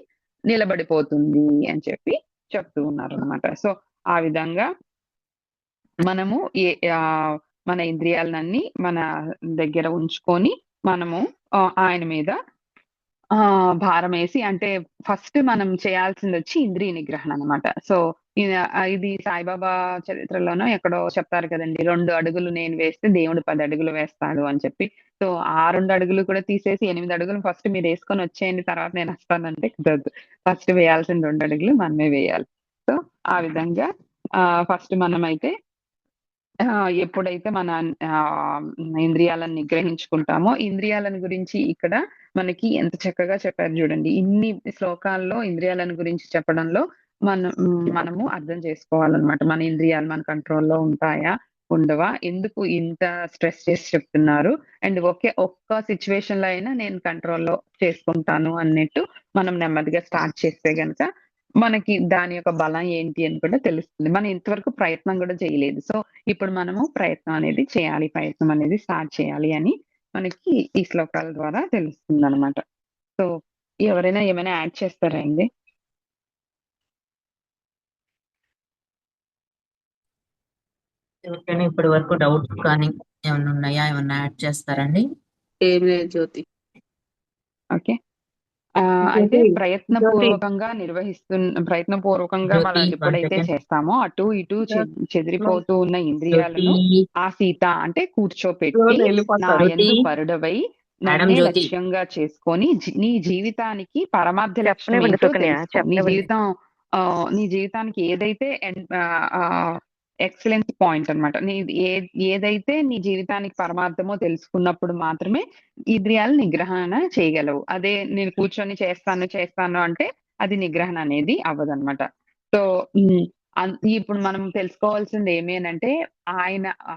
నిలబడిపోతుంది అని చెప్పి చెప్తూ ఉన్నారనమాట. సో, ఆ విధంగా మనము మన ఇంద్రియాలనన్నీ మన దగ్గర ఉంచుకొని మనము ఆయన మీద భారమేసి అంటే ఫస్ట్ మనం చేయాల్సిందొచ్చి ఇంద్రియ నిగ్రహణ అనమాట. సో, ఇది సాయిబాబా చరిత్రలోనో ఎక్కడో చెప్తారు కదండీ! 2 అడుగులు నేను వేస్తే దేవుడు 10 అడుగులు వేస్తాడు అని చెప్పి. సో, ఆ 2 అడుగులు కూడా తీసేసి 8 అడుగులు ఫస్ట్ మీరేసుకొని వచ్చేయండి తర్వాత నేనొస్తానంటే కుదరదు. ఫస్ట్ వేయాల్సిన 2 అడుగులు మనమే వేయాలి. సో, ఆ విధంగా ఫస్ట్ మనమైతే ఎప్పుడైతే మన ఇంద్రియాలను నిగ్రహించుకుంటామో, ఇంద్రియాలను గురించి ఇక్కడ మనకి ఎంత చక్కగా చెప్పారు జూడండి. ఇన్ని శ్లోకాల్లో ఇంద్రియాలను గురించి చెప్పడంలో మనము అర్థం చేసుకోవాలనమాట. మన ఇంద్రియాలు మన కంట్రోల్‌లో ఉంటాయా? ఉండవా? ఎందుకు ఇంత స్ట్రెస్ చేసి చెప్తున్నారు? అండ్ ఒక్క సిట్యుయేషన్‌లో అయినా నేను కంట్రోల్‌లో చేసుకుంటాను అన్నట్టు మనం నెమ్మదిగా స్టార్ట్ చేస్తే గనక మనకి దాని యొక్క బలం ఏంటి అని కూడా తెలుస్తుంది. మనం ఇంతవరకు ప్రయత్నం గూడా చేయలేదు. సో, ఇప్పుడు మనము ప్రయత్నం అనేది చేయాలి. ప్రయత్నం అనేది స్టార్ట్ చేయాలి అని మనకి ఈ శ్లోకాల ద్వారా తెలుస్తుందనమాట. సో, ఎవరైనా ఏమైనా యాడ్ చేస్తారా అండి? ఎవరికైనా ఇప్పటి వరకు డౌట్స్ కానీ ఏమన్నా ఉన్నాయా? ఏమన్నా యాడ్ చేస్తారండి? ఏం లేదు జ్యోతి. ఓకే. అయితే ప్రయత్నపూర్వకంగా మనం జ్యోతి, ఎప్పుడైతే 1 second. చేస్తామో అటు ఇటు చెదిరిపోతూ ఉన్న ఇంద్రియాలను జ్యోతి, ఆసీత అంటే కూర్చోపెట్టి నా యందు పరుడవై నన్నే జ్యోతి. లక్ష్యంగా చేసుకొని నీ జీవితానికి పరమార్థ లక్ష్యం చెప్పనివ్వండి ఏంటో సుకన్య, తెలుసుకో. చెప్పనివ్వండి. నీ జీవితానికి ఏదైతే ఎక్సలెన్స్ పాయింట్ అన్నమాట. ఏదైతే నీ జీవితానికి పరమార్థమో తెలుసుకున్నప్పుడు మాత్రమే ఇంద్రియాలు నిగ్రహణ చేయగలవు. అదే నేను కూర్చొని చేస్తాను అంటే అది నిగ్రహణ అనేది అవ్వదన్నమాట. సో, ఇప్పుడు మనం తెలుసుకోవాల్సింది ఏమి అనంటే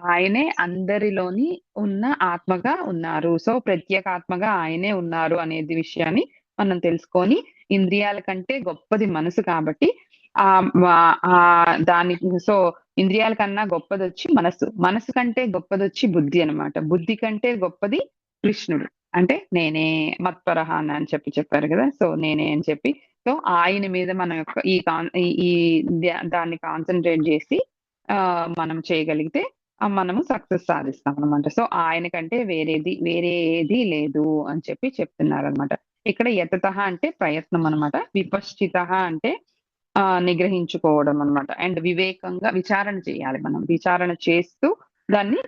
ఆయనే అందరిలోని ఉన్న ఆత్మగా ఉన్నారు. సో, ప్రత్యేకాత్మగా ఆయనే ఉన్నారు అనేది విషయాన్ని మనం తెలుసుకొని ఇంద్రియాల కంటే గొప్పది మనసు కాబట్టి దానికి సో ఇంద్రియాల కన్నా గొప్పదొచ్చి మనసు, మనసు కంటే గొప్పదొచ్చి బుద్ధి అన్నమాట. బుద్ధి కంటే గొప్పది కృష్ణుడు. అంటే నేనే మత్పరః అని చెప్పారు కదా! సో నేనే అని చెప్పి, సో ఆయన మీద మన యొక్క ఈ కాన్ ఈ ఈ దాన్ని కాన్సంట్రేట్ జేసి మనం చేయగలిగితే మనము సక్సెస్ సాధిస్తామనమాట. సో ఆయన కంటే వేరే ఏది లేదు అని చెప్పి చెప్తున్నారనమాట. ఇక్కడ యతతః అంటే ప్రయత్నం అనమాట. విపశ్చితః అంటే నిగ్రహించుకోవడం అన్నమాట. అండ్ వివేకంగా విచారణ చేయాలి మనం. విచారణ చేస్తూ దాన్ని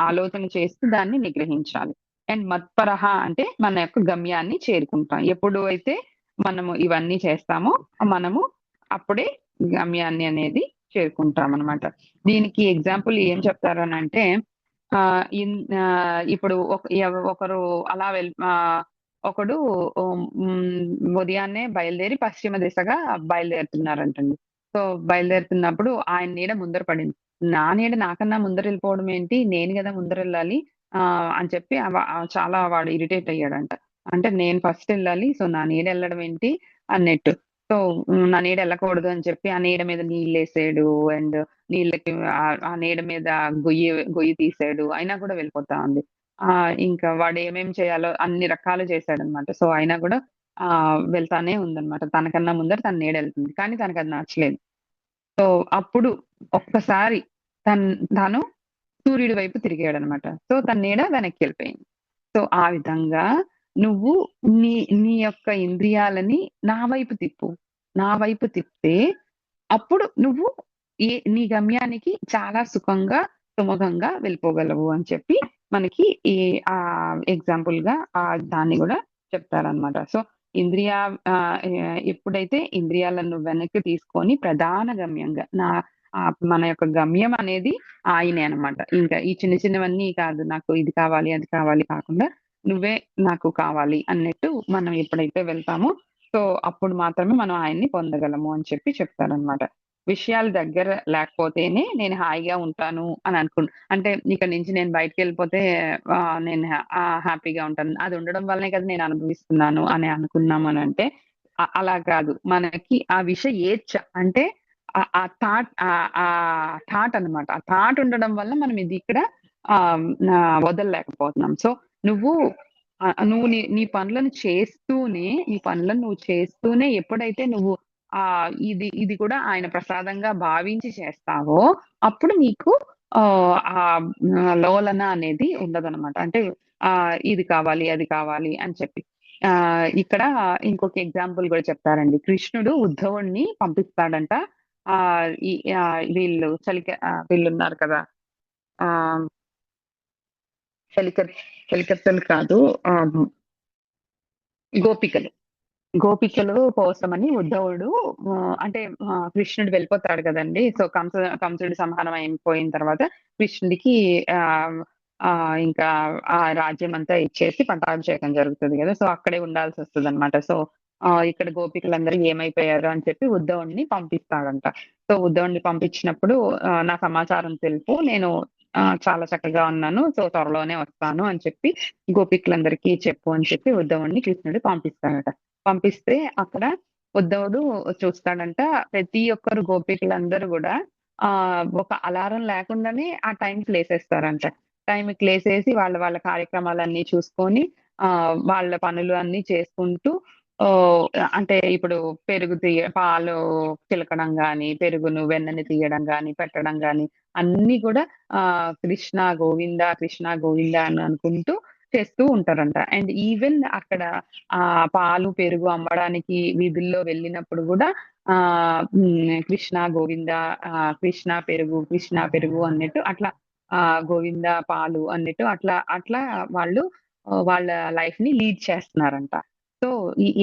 ఆలోచన చేస్తూ దాన్ని నిగ్రహించాలి. అండ్ మత్పరః అంటే మన యొక్క గమ్యాన్ని చేరుకుంటాం. ఎప్పుడు అయితే మనము ఇవన్నీ చేస్తామో మనము అప్పుడే గమ్యాన్ని అనేది చేరుకుంటామనమాట. దీనికి ఎగ్జాంపుల్ ఏం చెప్తారనంటే ఇప్పుడు ఒకరు అలా ఒకడు ఉదయాన్నే బయలుదేరి పశ్చిమ దిశగా బయలుదేరుతున్నారంటండి. సో బయలుదేరుతున్నప్పుడు ఆయన నీడ ముందర పడింది. నా నీడ నాకన్నా ముందరెళ్ళిపోవడం ఏంటి? నేను గదా ముందరెళ్ళాలి అని చెప్పి చాలా వాడు ఇరిటేట్ అయ్యాడంట. అంటే నేను ఫస్ట్ ఎళ్ళాలి. సో నా నీడ ఎళ్ళడం ఏంటి అన్నట్టు. సో నా నీడ ఎళ్ళకూడదు అని చెప్పి ఆ నీడ మీద నీళ్ళేసాడు. అండ్ నీళ్ళకి ఆ నీడ మీద గొయ్యి తీసాడు. అయినా కూడా వెళ్ళిపోతా ఉంది. ఇంకా వాడు ఏమేం చేయాలో అన్ని రకాలు చేశాడనమాట. సో అయినా కూడా వెళ్తానే ఉందనమాట. తనకన్నా ముందర తన నీడెళ్తుంది. కానీ తనకది నచ్చలేదు. సో అప్పుడు ఒక్కసారి తను సూర్యుడి వైపు తిరిగాడనమాట. సో తన నీడ వెనక్కెళ్ళిపోయింది. సో ఆ విధంగా నువ్వు నీ యొక్క ఇంద్రియాలని నా వైపు తిప్పు. నా వైపు తిప్పితే అప్పుడు నువ్వు నీ గమ్యానికి చాలా సుమూగంగా వెళ్ళిపోగలవు అని చెప్పి మనకి ఈ ఎగ్జాంపుల్‌గా దాన్ని గూడా చెప్తారనమాట. సో ఎప్పుడైతే ఇంద్రియాలను వెనక్కి తీసుకొని ప్రధాన గమ్యంగా మన యొక్క గమ్యం అనేది ఆయనే అన్నమాట. ఇంకా ఈ చిన్నవన్నీ కాదు. నాకు ఇది కావాలి, అది కావాలి కాకుండా నువ్వే నాకు కావాలి అన్నట్టు మనం ఎప్పుడైతే వెళ్తామో సో అప్పుడు మాత్రమే మనం ఆయన్ని పొందగలము అని చెప్పి చెప్తారనమాట. విషయాలు దగ్గర లేకపోతేనే నేను హాయిగా ఉంటాను అని అంటే ఇక్కడి నుంచి నేను బయటికెళ్ళిపోతే నేను హ్యాపీగా ఉంటాను. అది ఉండడం వల్లనే కదా నేను అనుభవిస్తున్నాను అని అనుకున్నామనంటే అలా కాదు. మనకి ఆ ఏచ్ఛ అంటే ఆ థాట్ అన్నమాట. ఆ థాట్ ఉండడం వల్ల మనం ఇది ఇక్కడ వదలలేకపోతున్నాం. సో నువ్వు నీ పనులను చేస్తూనే ఎప్పుడైతే నువ్వు ఇది కూడా ఆయన ప్రసాదంగా భావించి చేస్తావో అప్పుడు నీకు లోలన అనేది ఉండదనమాట. అంటే ఇది కావాలి, అది కావాలి అని చెప్పి. ఇక్కడ ఇంకొక ఎగ్జాంపుల్ కూడా చెప్తారండి. కృష్ణుడు ఉద్ధవుడిని పంపిస్తాడంట. వీళ్ళున్నారు కదా! చెలికత్తెలు కాదు. గోపికలు కోసమని ఉద్ధవుడు అంటే కృష్ణుడు వెళ్ళిపోతాడు కదండీ! సో కంసుడి సంహారం అయిపోయిన తర్వాత కృష్ణుడికి ఇంకా ఆ రాజ్యం అంతా ఇచ్చేసి పట్టాభిషేకం జరుగుతది గదా! సో అక్కడే ఉండాల్సొస్తదనమాట. సో ఇక్కడ గోపికలందరూ ఏమైపోయారు అని చెప్పి ఉద్ధవుడిని పంపిస్తాడంట. సో ఉద్ధవుడిని పంపించినప్పుడు నా సమాచారం తెలుపు. నేను చాలా చక్కగా ఉన్నాను. సో త్వరలోనే వస్తాను అని చెప్పి గోపికలందరికీ చెప్పు అని చెప్పి ఉద్ధవుడిని కృష్ణుడు పంపిస్తాడట. పంపిస్తే అక్కడ ఉద్ధవుడు చూస్తాడంట ప్రతి ఒక్కరు గోపికలందరూ గూడా ఒక అలారం లేకుండానే ఆ టైంకి లేసేస్తారంట. టైంకి లేసేసి వాళ్ళ కార్యక్రమాలన్నీ చూసుకొని వాళ్ళ పనులు అన్నీ చేసుకుంటూ అంటే ఇప్పుడు పాలు చిలకడం గాని, వెన్నని తీయడం గాని, పెట్టడం గాని అన్నీ గూడా కృష్ణ గోవింద, కృష్ణ గోవింద అని అనుకుంటూ చేస్తూ ఉంటారంట. అండ్ ఈవెన్ అక్కడ పాలు, పెరుగు అమ్మడానికి వీధుల్లో వెళ్ళినప్పుడు గూడా కృష్ణ గోవింద, కృష్ణ పెరుగు అన్నట్టు అట్లా గోవింద పాలు అన్నట్టు అట్లా వాళ్ళు వాళ్ళ లైఫ్‌ని లీడ్ చేస్తున్నారంట. సో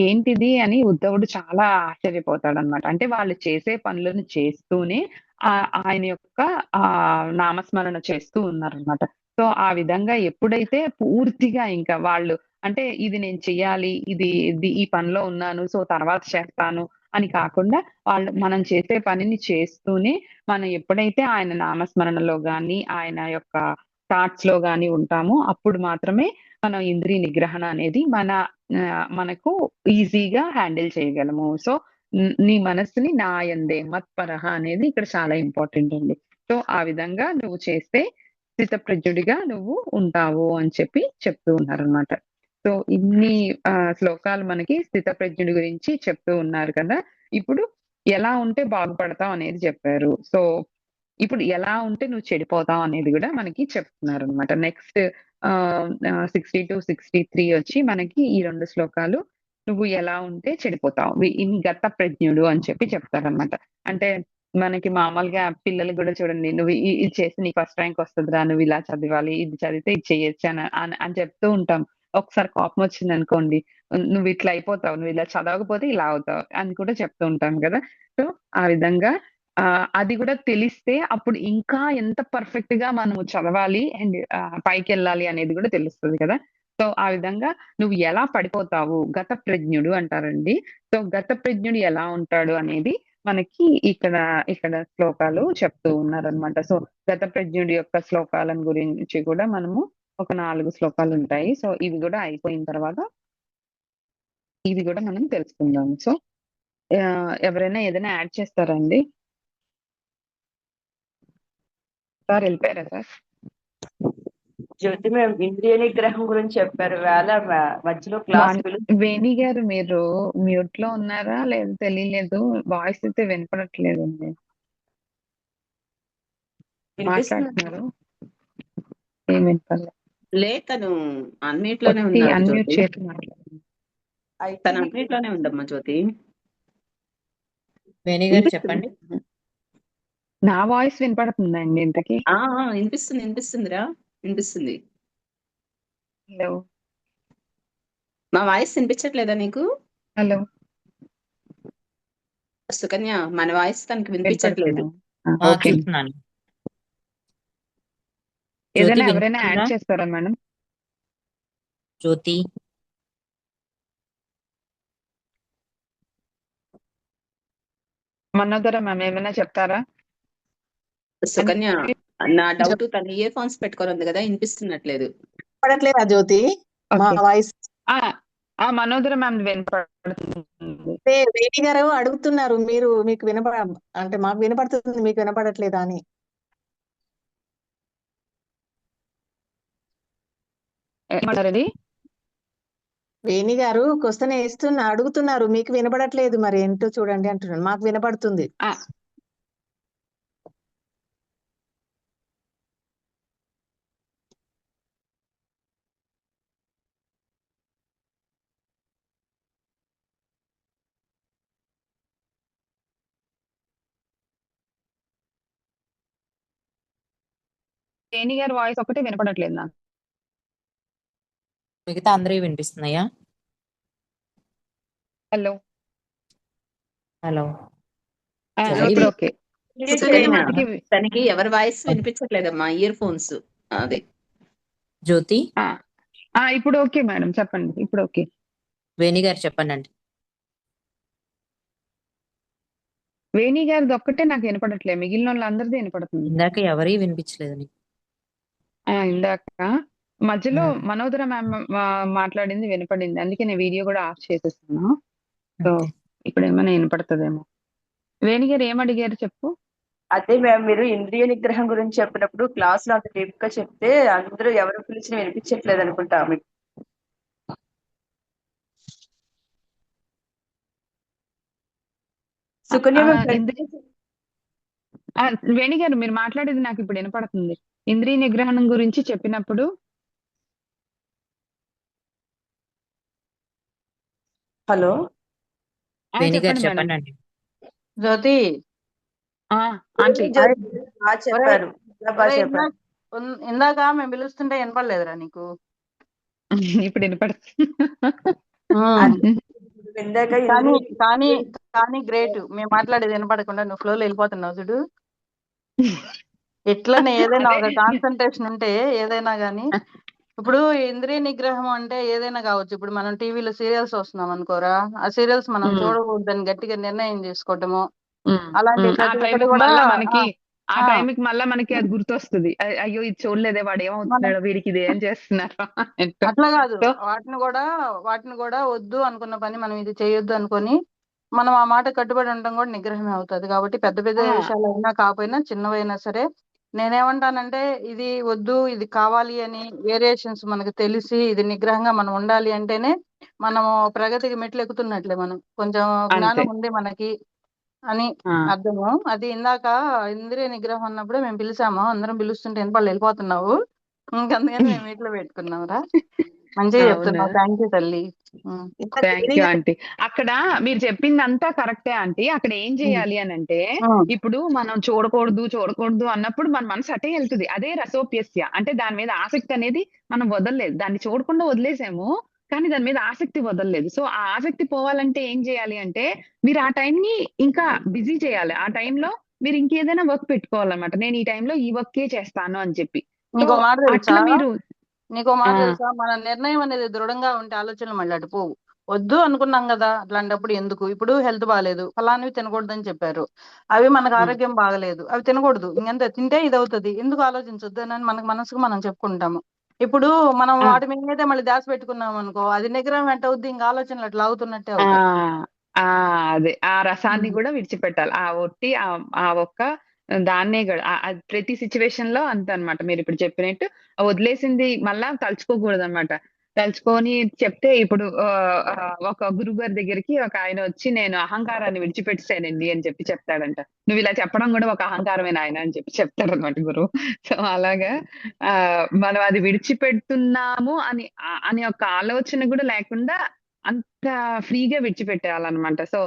ఏంటిది అని ఉద్ధవుడు చాలా ఆశ్చర్యపోతాడనమాట. అంటే వాళ్ళు చేసే పనులను చేస్తూనే ఆయన యొక్క నామస్మరణ చేస్తూ ఉన్నారనమాట. సో ఆ విధంగా ఎప్పుడైతే పూర్తిగా ఇంకా వాళ్ళు అంటే ఇది నేను చెయ్యాలి, ఈ పనిలో ఉన్నాను. సో తర్వాత చేస్తాను అని కాకుండా మనం చేసే పనిని చేస్తూనే మనం ఎప్పుడైతే ఆయన నామస్మరణలో గాని, ఆయన యొక్క థాట్స్‌లో గాని ఉంటామో అప్పుడు మాత్రమే మనం ఇంద్రియ నిగ్రహణ అనేది మనకు ఈజీగా హ్యాండిల్ చేయగలము. సో నీ మనస్సుని నా యందే మత్పరః అనేది ఇక్కడ చాలా ఇంపార్టెంట్ అండి. సో, ఆ విధంగా నువ్వు చేస్తే స్థితప్రజ్ఞుడిగా నువ్వు ఉంటావు అని చెప్పి చెప్తూ ఉన్నారనమాట. సో, ఇన్ని శ్లోకాలు మనకి స్థితప్రజ్ఞుడి గురించి చెప్తూ ఉన్నారు కదా! ఇప్పుడు ఎలా ఉంటే బాగుపడతావు అనేది చెప్పారు. సో, ఇప్పుడు ఎలా ఉంటే నువ్వు చెడిపోతావు అనేది గూడా మనకి చెప్తున్నారనమాట. నెక్స్ట్ 60-63 వచ్చి మనకి ఈ 2 శ్లోకాలు నువ్వు ఎలా ఉంటే చెడిపోతావు. ఇన్ గత ప్రజ్ఞుడు అని చెప్పి చెప్తారనమాట. అంటే మనకి మామూలుగా పిల్లలకి గూడా చూడండి నువ్వు ఇది చేస్తే నీకు ఫస్ట్ ర్యాంక్ వస్తదిరా, నువ్వు ఇలా చదవాలి, ఇది చదివితే ఇది చేయొచ్చు అని చెప్తూ ఉంటాం. ఒకసారి కోపం వచ్చిందనుకోండి, నువ్వు ఇట్లా అయిపోతావు, నువ్వు ఇలా చదవకపోతే ఇలా అవుతావు అని కూడా చెప్తూ ఉంటాం గదా! సో, ఆ విధంగా అది గూడా తెలిస్తే అప్పుడు ఇంకా ఎంత పర్ఫెక్ట్‌గా మనము చదవాలి అండ్ పైకెళ్ళాలి అనేది గూడా తెలుస్తది కదా! సో, ఆ విధంగా నువ్వు ఎలా పడిపోతావు గత ప్రజ్ఞుడు అంటారండి. సో, గత ప్రజ్ఞుడు ఎలా ఉంటాడు అనేది మనకి ఇక్కడ శ్లోకాలు చెప్తూ ఉన్నారనమాట. సో, గత ప్రజ్ఞుడి యొక్క శ్లోకాలను గురించి కూడా మనము ఒక 4 శ్లోకాలుంటాయి. సో, ఇవి గూడా అయిపోయిన తర్వాత ఇవి గూడా మనం తెలుసుకుందాం. సో, ఎవరైనా ఏదైనా యాడ్ చేస్తారా అండి? సార్ ఎళ్ళిపోయారా సార్? జ్యోతి మ్యామ్ ఇంద్రియ నిగ్రహం గురించి చెప్పారు. వేళ మధ్యలో క్లాస్ వేణి గారు మీరు మ్యూట్ లో ఉన్నారా లేదు తెలియలేదు. వాయిస్ అయితే వినపడట్లేదండి. మాట్లాడుతున్నారు ఏం వినపడలేదు. తను అన్మ్యూట్ లోనే ఉన్నారు అన్మ్యూట్ జ్యోతి. చేసి మాట్లాడండి. తను అన్మ్యూట్ లోనే ఉందమ్మా జ్యోతి. వేణి గారు చెప్పండి. నా వాయిస్ వినపడుతుందండి ఇంతకీ? వినిపిస్తుందిరా, వినిపిస్తుంది. హలో మా వాయిస్ వినిపించట్లేదా నీకు? హలో సుకన్య, మన వాయిస్ తనకి వినిపించట్లేదు. ఓకే. చూస్తున్నాను. ఏదైనా జ్యోతి ఎవరైనా యాడ్ వినిపిస్తుందా? చేస్తారా మేడం? జ్యోతి మనోదర మ్యామ్ ఏమైనా చెప్తారా? సుకన్య, నా డౌట్ తను ఇయర్ ఫోన్స్ పెట్టుకొని ఉంది కదా, వినిపిస్తున్నట్లేదు. పడట్లేదా జ్యోతి మా ఓకే. వాయిస్? మనోదర మ్యామ్ వినపడుతుంది. వేణి గారు అడుగుతున్నారు, మీకు అంటే మాకు వినపడుతుంది, మీకు వినపడట్లేదా అని. ఏమంటారండి? వేణి గారు క్వశ్చన్ అడుగుతున్నారు, మీకు వినపడట్లేదు, మరి ఏంటో చూడండి అంటున్నాను. మాకు వినపడుతుంది. వేణి గారి వాయిస్ ఒకటే వినపడట్లేదు నాకు. మిగతా అందరూ వినిపిస్తున్నాయా? హలో హలో ఇప్పుడు ఓకే. తనకి ఎవరి వాయిస్ వినిపించట్లేదమ్మా, ఇయర్ ఫోన్స్. అదే జ్యోతి ఇప్పుడు ఓకే మేడం, చెప్పండి. ఇప్పుడు ఓకే. వేణి గారు చెప్పండి. వేణి గారిది ఒక్కటే నాకు వినపడట్లేదు, మిగిలిన వాళ్ళందరిది వినపడుతుంది. ఇందాక ఎవరి వినిపించలేదు నీకు? ఇందాక మధ్యలో మనోదర మ్యామ్ మాట్లాడింది వినపడింది, అందుకే నేను వీడియో కూడా ఆఫ్ చేసేసాను. సో ఇప్పుడు ఏమైనా వినపడుతుందేమో. వేణి గారు ఏమడిగారు చెప్పు. అదే మ్యామ్, మీరు ఇంద్రియ నిగ్రహం గురించి చెప్పినప్పుడు క్లాస్ లో అంత డీప్ గా చెప్తే అందరూ ఎవరు పిలిచినా వినిపించట్లేదు అనుకుంటా మీకు. సుకన్య వేణి గారు మీరు మాట్లాడేది నాకు ఇప్పుడు వినపడుతుంది. ఇంద్రియ నిగ్రహణం గురించి చెప్పినప్పుడు. హలో వేణి గారు చెప్పండి. జ్యోతి చెప్పారు. ఇందాక మేము పిలుస్తుంటే వినపడలేదురా నీకు? ఇప్పుడు వినపడుతుంది. కానీ గ్రేట్, మేము మాట్లాడేది వినపడకుండా నువ్వు ఫ్లోలో వెళ్ళిపోతున్నావు చూడు. ఇట్లనే ఏదైనా ఒక కాన్సన్ట్రేషన్ ఉంటే ఏదైనా గానీ. ఇప్పుడు ఇంద్రియ నిగ్రహం అంటే ఏదైనా కావచ్చు. ఇప్పుడు మనం టీవీలో సీరియల్స్ వస్తున్నాం అనుకోరా, ఆ సీరియల్స్ మనం చూడకూడదని గట్టిగా నిర్ణయం చేసుకోవటము, అలాంటి ఆ టైంకి మళ్ళా మనకి అది గుర్తొస్తుంది. అయ్యో ఇది చూడలేదే, వాడు ఏమవుతున్నాడు, వీడికి ఇది ఏం చేస్తున్నారు. అట్లా కాదు, వాటిని కూడా వద్దు అనుకున్న పని మనం ఇది చేయొద్దు అనుకొని మనం ఆ మాట కట్టుబడి ఉండడం కూడా నిగ్రహమే అవుతది. కాబట్టి పెద్ద పెద్ద ఆ విషయాలైనా కాపోయినా చిన్నవైనా సరే నేనేమంటానంటే ఇది వద్దు, ఇది కావాలి అని వేరియేషన్స్ మనకు తెలిసి ఇది నిగ్రహంగా మనం ఉండాలి అంటేనే మనము ప్రగతికి మెట్లు ఎక్కుతున్నట్లే. మనం కొంచెం అంతే. జ్ఞానం ఉంది మనకి అని ఆ అర్థము. అది ఇందాక ఇంద్రియ నిగ్రహం అన్నప్పుడు మేము పిలిచాము. అందరం పిలుస్తుంటే వెనకాల వెళ్ళిపోతున్నావు. ఇంకందుకని మేము మీట్లో పెట్టుకున్నాంరా. మంచిగా అవునా? చెప్తున్నావు. థ్యాంక్ యూ తల్లి. ఉమ్. ఇందాక థ్యాంక్ వేణి యూ గారు ఆంటీ. అక్కడ మీరు చెప్పిందంతా కరెక్టే ఆంటీ. అక్కడ ఏం ఉమ్. చేయాలి అనంటే, ఉమ్. ఇప్పుడు మనం చూడకూడదు అన్నప్పుడు మన మనసు అటే వెళ్తది. అదే రసోప్యస్య. అంటే దాని మీద ఆసక్తి అనేది మనం వదలలేదు. దాన్ని చూడకుండా వదిలేసాము. కానీ దాని మీద ఆసక్తి వదలలేదు. సో, ఆ ఆసక్తి పోవాలంటే ఏం చేయాలి అంటే, మీరు ఆ టైంని ఇంకా బిజీ చేయాలి. ఆ టైంలో మీరు ఇంకేదైనా వర్క్ పెట్టుకోవాలన్నమాట. నేను ఈ టైంలో ఈ వర్కే చేస్తాను అని చెప్పి. సో, నీకో మాట తెలుసా అట్లా మీరు ఆ! మన నిర్ణయం అనేది దృఢంగా ఉంటే ఆలోచనలు మళ్ళీ అటు పోవు. వద్దు అనుకున్నాం కదా, అట్లాంటప్పుడు ఎందుకు? ఇప్పుడు హెల్త్ బాగాలేదు, ఫలానివి తినకూడదని చెప్పారు. అవి మనకు హ్మ్. ఆరోగ్యం బాగలేదు, అవి తినకూడదు, ఇంకంతే, తింటే ఇది అవుతుంది, ఎందుకు ఆలోచించొద్దు అని మనకు మనసుకు మనం చెప్పుకుంటాము. ఇప్పుడు మనం ఆ! వాటి మీదే మళ్ళీ ధ్యాస పెట్టుకున్నాం అనుకో, అది నిగ్రహం ఎట్ట అవుద్ది? ఇంకా ఆలోచనలు అట్లా అవుతున్నట్టే ఆ! అవుతాయి. ఆ! అదే. ఆ రసాన్ని ఉమ్. గూడా విడిచిపెట్టాలి. ఆ ఒట్టి ఆ ఒక్క దాన్నే గూడా అది ప్రతి సిట్యుయేషన్‌లో అంతనమాట. మీరిప్పుడు చెప్పినట్టు వదిలేసింది మళ్ళా తలుచుకోకూడదనమాట. తలుచుకొని చెప్తే ఇప్పుడు ఒక గురువుగారి దగ్గరికి ఒకాయన వచ్చి నేను అహంకారాన్ని విడిచిపెట్టేసానండి అని చెప్పి చెప్తాడంట. నువ్విలా చెప్పడం గూడా ఒక అహంకారమే నాయన అని చెప్పి చెప్తారనమాట గురువు. సో, అలాగా మనం అది విడిచిపెడుతున్నాము అని ఒక ఆలోచన గూడా లేకుండా అంత ఫ్రీగా విడిచిపెట్టేయాలన్నమాట. సో,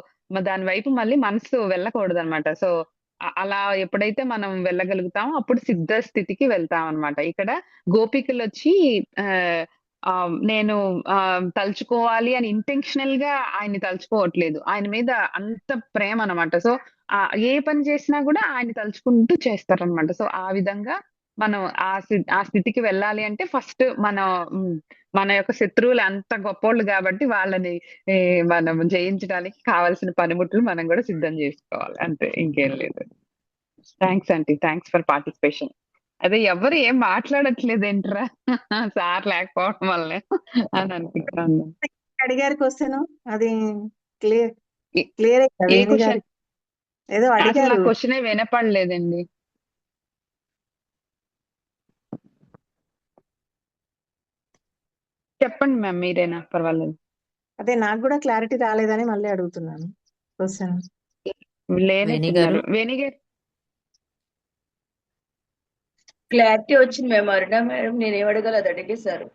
దాని వైపు మళ్ళీ మనసు వెళ్ళకూడదన్నమాట. సో, అలా ఎప్పుడైతే మనం వెళ్ళగలుగుతామో అప్పుడు సిద్ధ స్థితికి వెళ్తామన్నమాట. ఇక్కడ గోపికలొచ్చి ఆహ్, నేను తలుచుకోవాలి అని ఇంటెన్షనల్‌గా ఆయన్ని తలుచుకోవట్లేదు. ఆయన మీద అంత ప్రేమన్నమాట. సో, ఏ పని చేసినా గూడా ఆయన్ని తలుచుకుంటూ చేస్తారన్నమాట. సో, ఆ విధంగా మనం ఆ స్థితికి వెళ్ళాలి అంటే ఫస్ట్ హ్మ్. మన యొక్క శత్రువులు అంత గొప్పోళ్ళు గాబట్టి వాళ్ళని మనం జయించడానికి కావాల్సిన పనిముట్లు మనం గూడా సిద్ధం జేసుకోవాలి. అంతే ఇంకేం లేదు. Thanks aunty. Thanks for participation. అదే ఎవ్వరు ఏం మాట్లాడట్లేదేంట్రా సార్ లేకపోవడం వల్లే అని అనుకుంటాను. అడిగారు క్వశ్చన్ అది క్లియర్ ఏ క్లియర్ ఏ వేణి గారు క్వెషన్? ఏదో అసలు అడిగారు. నాకు క్వెషనే వినపడలేదండి. చెప్పండి మ్యామ్ మీరేనా పర్వాలేదు. అదే నాకు కూడా క్లారిటీ రాలేదని మళ్ళీ అడుగుతున్నాను క్వశ్చన్. వేణి గారు లేనట్టున్నారు. వేణి గారు క్లారిటీ వచ్చింది మేము అరుణ మేడం, నేనేం అడగాలి అది అడిగేశారు.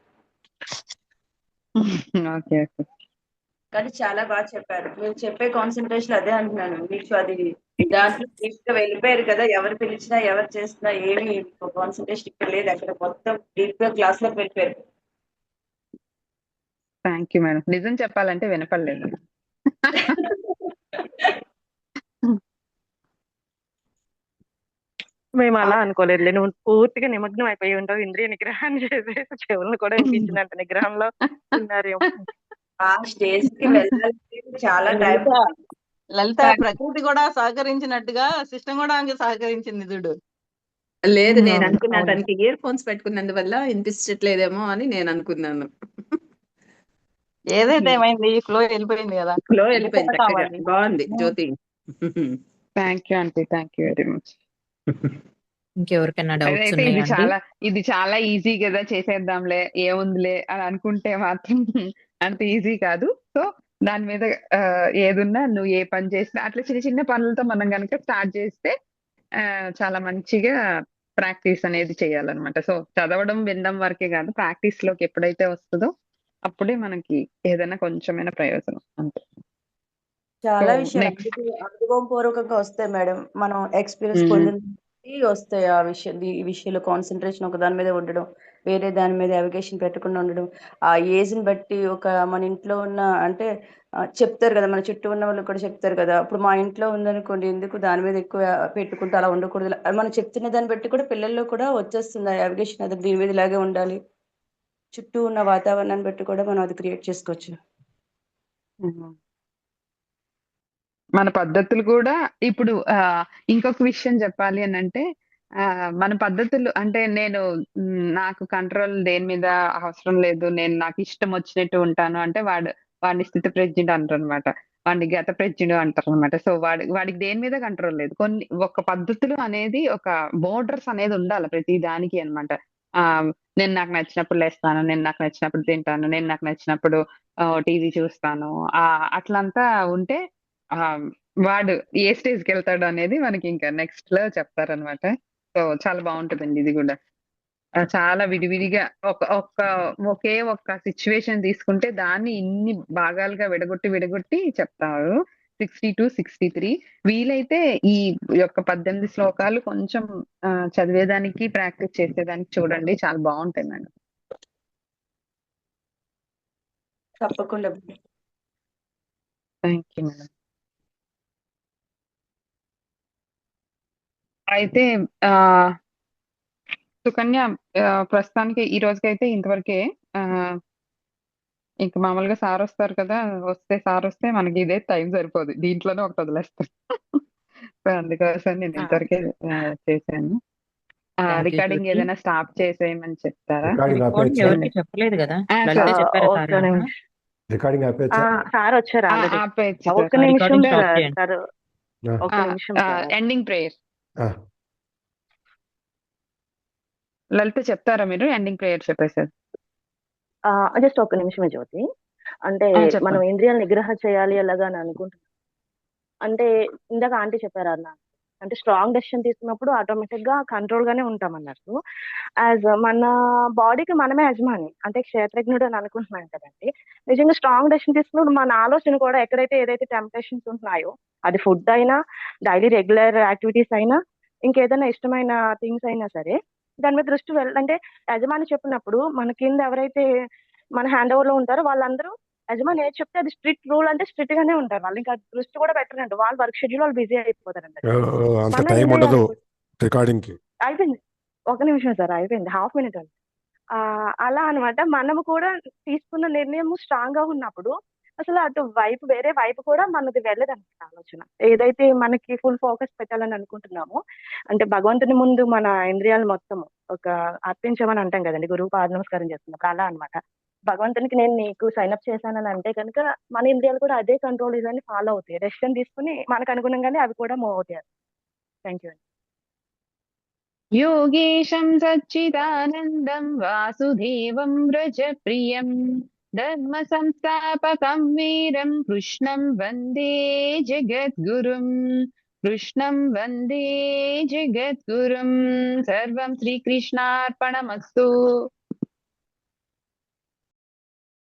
ఓకే. ఓకే. కానీ చాలా బాగా చెప్పారు. మీరు చెప్పే కాన్సన్ట్రేషన్ అదే అంటున్నాను. మీకు అది దాంట్లో డీప్ గా వెళ్ళిపోయారు కదా, ఎవరు పిలిచినా ఎవరు చేసినా ఏమి కాన్సన్ట్రేషన్ ఇక్కడ లేదు. అక్కడ మొత్తం డీప్ గా క్లాస్ లోకి వెళ్ళిపోయారు. Thank you madam. నిజం చెప్పాలంటే వినపడలేదు. మేము అలా అనుకోలేదులే. నువ్వు పూర్తిగా నిమగ్నం అయిపోయి ఉంటావు. ఇంద్రియ నిగ్రహాన్ని చేసేసి చెవులను కూడా వినిపించినంత నిగ్రహంలో ఉన్నారేమో. ఆ స్టేజ్ కి వెళ్ళాలంటే చాలా టైం. లలిత లలిత ప్రకృతి కూడా సహకరించినట్టుగా సిస్టమ్ కూడా ఆమెకి సహకరించింది చూడు. లేదు, నేను అవును అనుకున్నా అవును. తనకి ఇయర్ ఫోన్స్ పెట్టుకున్నందువల్ల వినిపించట్లేదేమో అని నేను అనుకున్నాను. ఏదైతే ఏమైంది, ఫ్లో వెళ్ళిపోయింది కదా. ఫ్లో ఇది వెళ్ళిపోయింది కూడా చక్కగా. కావాలి. బాగుంది Jyoti. Thank you aunty. Thank you very much. ఇంకెవరికైనా డౌట్స్ అదైతే ఉన్నాయా అండి? ఇది చాలా ఈజీ గదా! చేసేద్దాంలే, ఏముందిలే అని అనుకుంటే మాత్రం అంత ఈజీ కాదు. సో, దాని మీద ఏదున్నా నువ్వు ఏ పని చేసినా అట్లా చిన్న చిన్న పనులతో మనం గనక స్టార్ట్ చేస్తే చాలా మంచిగా ప్రాక్టీస్ అనేది చేయాలన్నమాట. సో, చదవడం, వినడం వరకే కాదు ప్రాక్టీస్‌లోకి ఎప్పుడైతే వస్తదో అప్పుడే మనకి ఏదైనా కొంచెమైనా ప్రయోజనం. అంతే. సో, చాలా విషయాలు నెక్స్ట్ అనుభవం పూర్వకంగా వస్తాయి మేడం. మనం ఎక్స్పీరియన్స్ హ్మ్. పొందిన వస్తాయి. ఆ విషయం ఈ విషయంలో కాన్సన్ట్రేషన్ ఒక దాని మీద ఉండడం, వేరే దాని మీద అవగేషన్ పెట్టకుండా ఉండడం. ఆ ఏజ్ ని బట్టి మన ఇంట్లో ఉన్న అంటే చెప్తారు కదా, మన చుట్టూ ఉన్న వాళ్ళు కూడా చెప్తారు కదా. ఇప్పుడు మా ఇంట్లో ఉందనుకోండి, ఎందుకు దాని మీద ఎక్కువ పెట్టుకుంటూ అలా ఉండకూడదు. మనం చెప్తున్న దాన్ని బట్టి కూడా పిల్లల్లో కూడా వచ్చేస్తుంది అవగేషన్. అది దీని మీద ఇలాగే ఉండాలి. చుట్టూ ఉన్న వాతావరణాన్ని బట్టి కూడా మనం అది క్రియేట్ చేసుకోవచ్చు. హ్మ్. మన పద్ధతులు కూడా ఇప్పుడు ఇంకొక విషయం చెప్పాలి అనంటే మన పద్ధతులు అంటే నాకు కంట్రోల్ దేని మీద అవసరం లేదు. నాకు ఇష్టం వచ్చినట్టు ఉంటాను అంటే వాడిని స్థితప్రజ్ఞుడు అంటారనమాట. వాడిని గతప్రజ్ఞుడు అంటారు అనమాట. సో వాడికి దేని మీద కంట్రోల్ లేదు. కొన్ని ఒక పద్ధతులు అనేది ఒక బోర్డర్స్ అనేది ఉండాలి ప్రతి దానికి అనమాట. నేను నాకు నచ్చినప్పుడు లేస్తాను, నేను నాకు నచ్చినప్పుడు తింటాను, నేను నాకు నచ్చినప్పుడు టీవీ చూస్తాను. అట్లంతా ఉంటే ఆ వాడు ఏ స్టేజ్కి వెళ్తాడు అనేది మనకి ఇంకా నెక్స్ట్ లో చెప్తారనమాట. సో చాలా బాగుంటుందండి ఇది కూడా. చాలా విడివిడిగా ఒకే ఒక్క సిచ్యువేషన్ తీసుకుంటే దాన్ని ఇన్ని భాగాలుగా విడగొట్టి చెప్తారు. 60-63 వీలైతే ఈ యొక్క 18 శ్లోకాలు కొంచెం చదివేదానికి ప్రాక్టీస్ చేసేదానికి చూడండి, చాలా బాగుంటాయి మేడం. తప్పకుండా. Thank you madam. అయితే సుకన్య ప్రస్తుతానికి ఈ రోజుకైతే ఇంతవరకే. ఇంక మామూలుగా సార్ వస్తారు కదా, సార్ వస్తే మనకి ఇదే టైం సరిపోదు, దీంట్లోనే ఒకటి వదిలేస్తాను. సో అందుకోసం నేను ఇంతవరకే చేశాను. రికార్డింగ్ ఏదైనా స్టాప్ చేసేయమని చెప్తారా? రికార్డింగ్ ఎవరికి చెప్పలేదు కదా, లలిత చెప్పారా సార్ ఏమన్నా? రికార్డింగ్ సార్ వచ్చారు ఆల్రెడీ. ఆపేయచ్చు ఒక్క సార్. నిమిషం రికార్డింగ్ స్టాప్ సార్. చేయండి. సార్ ఒక్క నిమిషం సార్. ఎండింగ్ ప్రేయర్ లలిత చెప్తారా మీరు? ఎండింగ్ ప్రేయర్ చెప్పేసారు. జస్ట్ ఒక్క నిమిషమే జ్యోతి. అంటే చెప్పండి. మనం ఇంద్రియాలు నిగ్రహ చేయాలి అలాగా అని అనుకుంటున్నాం. అంటే ఇందాక ఆంటీ చెప్పారు అన్న, అంటే స్ట్రాంగ్ డెసిషన్ తీసుకున్నప్పుడు ఆటోమేటిక్ గా కంట్రోల్ గానే ఉంటాం అన్నట్టు. యాజ్ మన బాడీకి మనమే యజమాని, అంటే క్షేత్రజ్ఞుడు అని అనుకుంటున్నాం కదండి. నిజంగా స్ట్రాంగ్ డెసిషన్ తీసుకున్నప్పుడు మన ఆలోచన కూడా ఎక్కడైతే ఏదైతే టెంప్టేషన్స్ ఉంటున్నాయో, అది ఫుడ్ అయినా, డైలీ రెగ్యులర్ యాక్టివిటీస్ అయినా, ఇంకేదైనా ఇష్టమైన థింగ్స్ అయినా సరే, దాని మీద దృష్టి అంటే యజమాని చెప్పినప్పుడు మన కింద ఎవరైతే మన హ్యాండ్ ఓవర్ లో ఉంటారో వాళ్ళందరూ యజమాని ఏది చెప్తే అది స్ట్రిక్ట్ రూల్ అంటే స్ట్రిక్ట్ గానే ఉంటారు. వాళ్ళు ఇంకా దృష్టి కూడా పెట్టరండి, వాళ్ళ వర్క్ షెడ్యూల్ వాళ్ళు బిజీ అయిపోతారండి. అంత టైం ఉండదు రికార్డింగ్ కి. అయిపోయింది, ఒక నిమిషం సార్, అయిపోయింది, హాఫ్ మినిట్ అండి. అలా అన్నమాట. మనము కూడా తీసుకున్న నిర్ణయం స్ట్రాంగ్ గా ఉన్నప్పుడు అసలు అటు వైపు వేరే వైపు కూడా మనది వెళ్ళదన్నమాట ఆలోచన. ఏదైతే మనకి ఫుల్ ఫోకస్ పెట్టాలని అనుకుంటున్నామో, అంటే భగవంతుని ముందు మన ఇంద్రియాలు మొత్తం ఒక అర్పించమని అంటాం కదండి గురువు పాద నమస్కారం చేస్తున్నప్పుడు, అలా అన్నమాట. భగవంతునికి నేను నీకు సైన్ అప్ చేశానని అంటే కనుక మన ఇంద్రియాలు కూడా అదే కంట్రోల్ ఇదని ఫాలో అవుతాయి. డెసిషన్ తీసుకుని మనకు అనుగుణంగానే అవి కూడా మూవ్ అవుతాయి. Thank you. యోగేశం సచ్చిదానందం వాసుదేవం వ్రజప్రియం ధర్మ సంస్థాపకం వీరం కృష్ణం వందే జగద్గురుం. కృష్ణం వందే జగద్గురుం. సర్వం శ్రీకృష్ణార్పణమస్తు.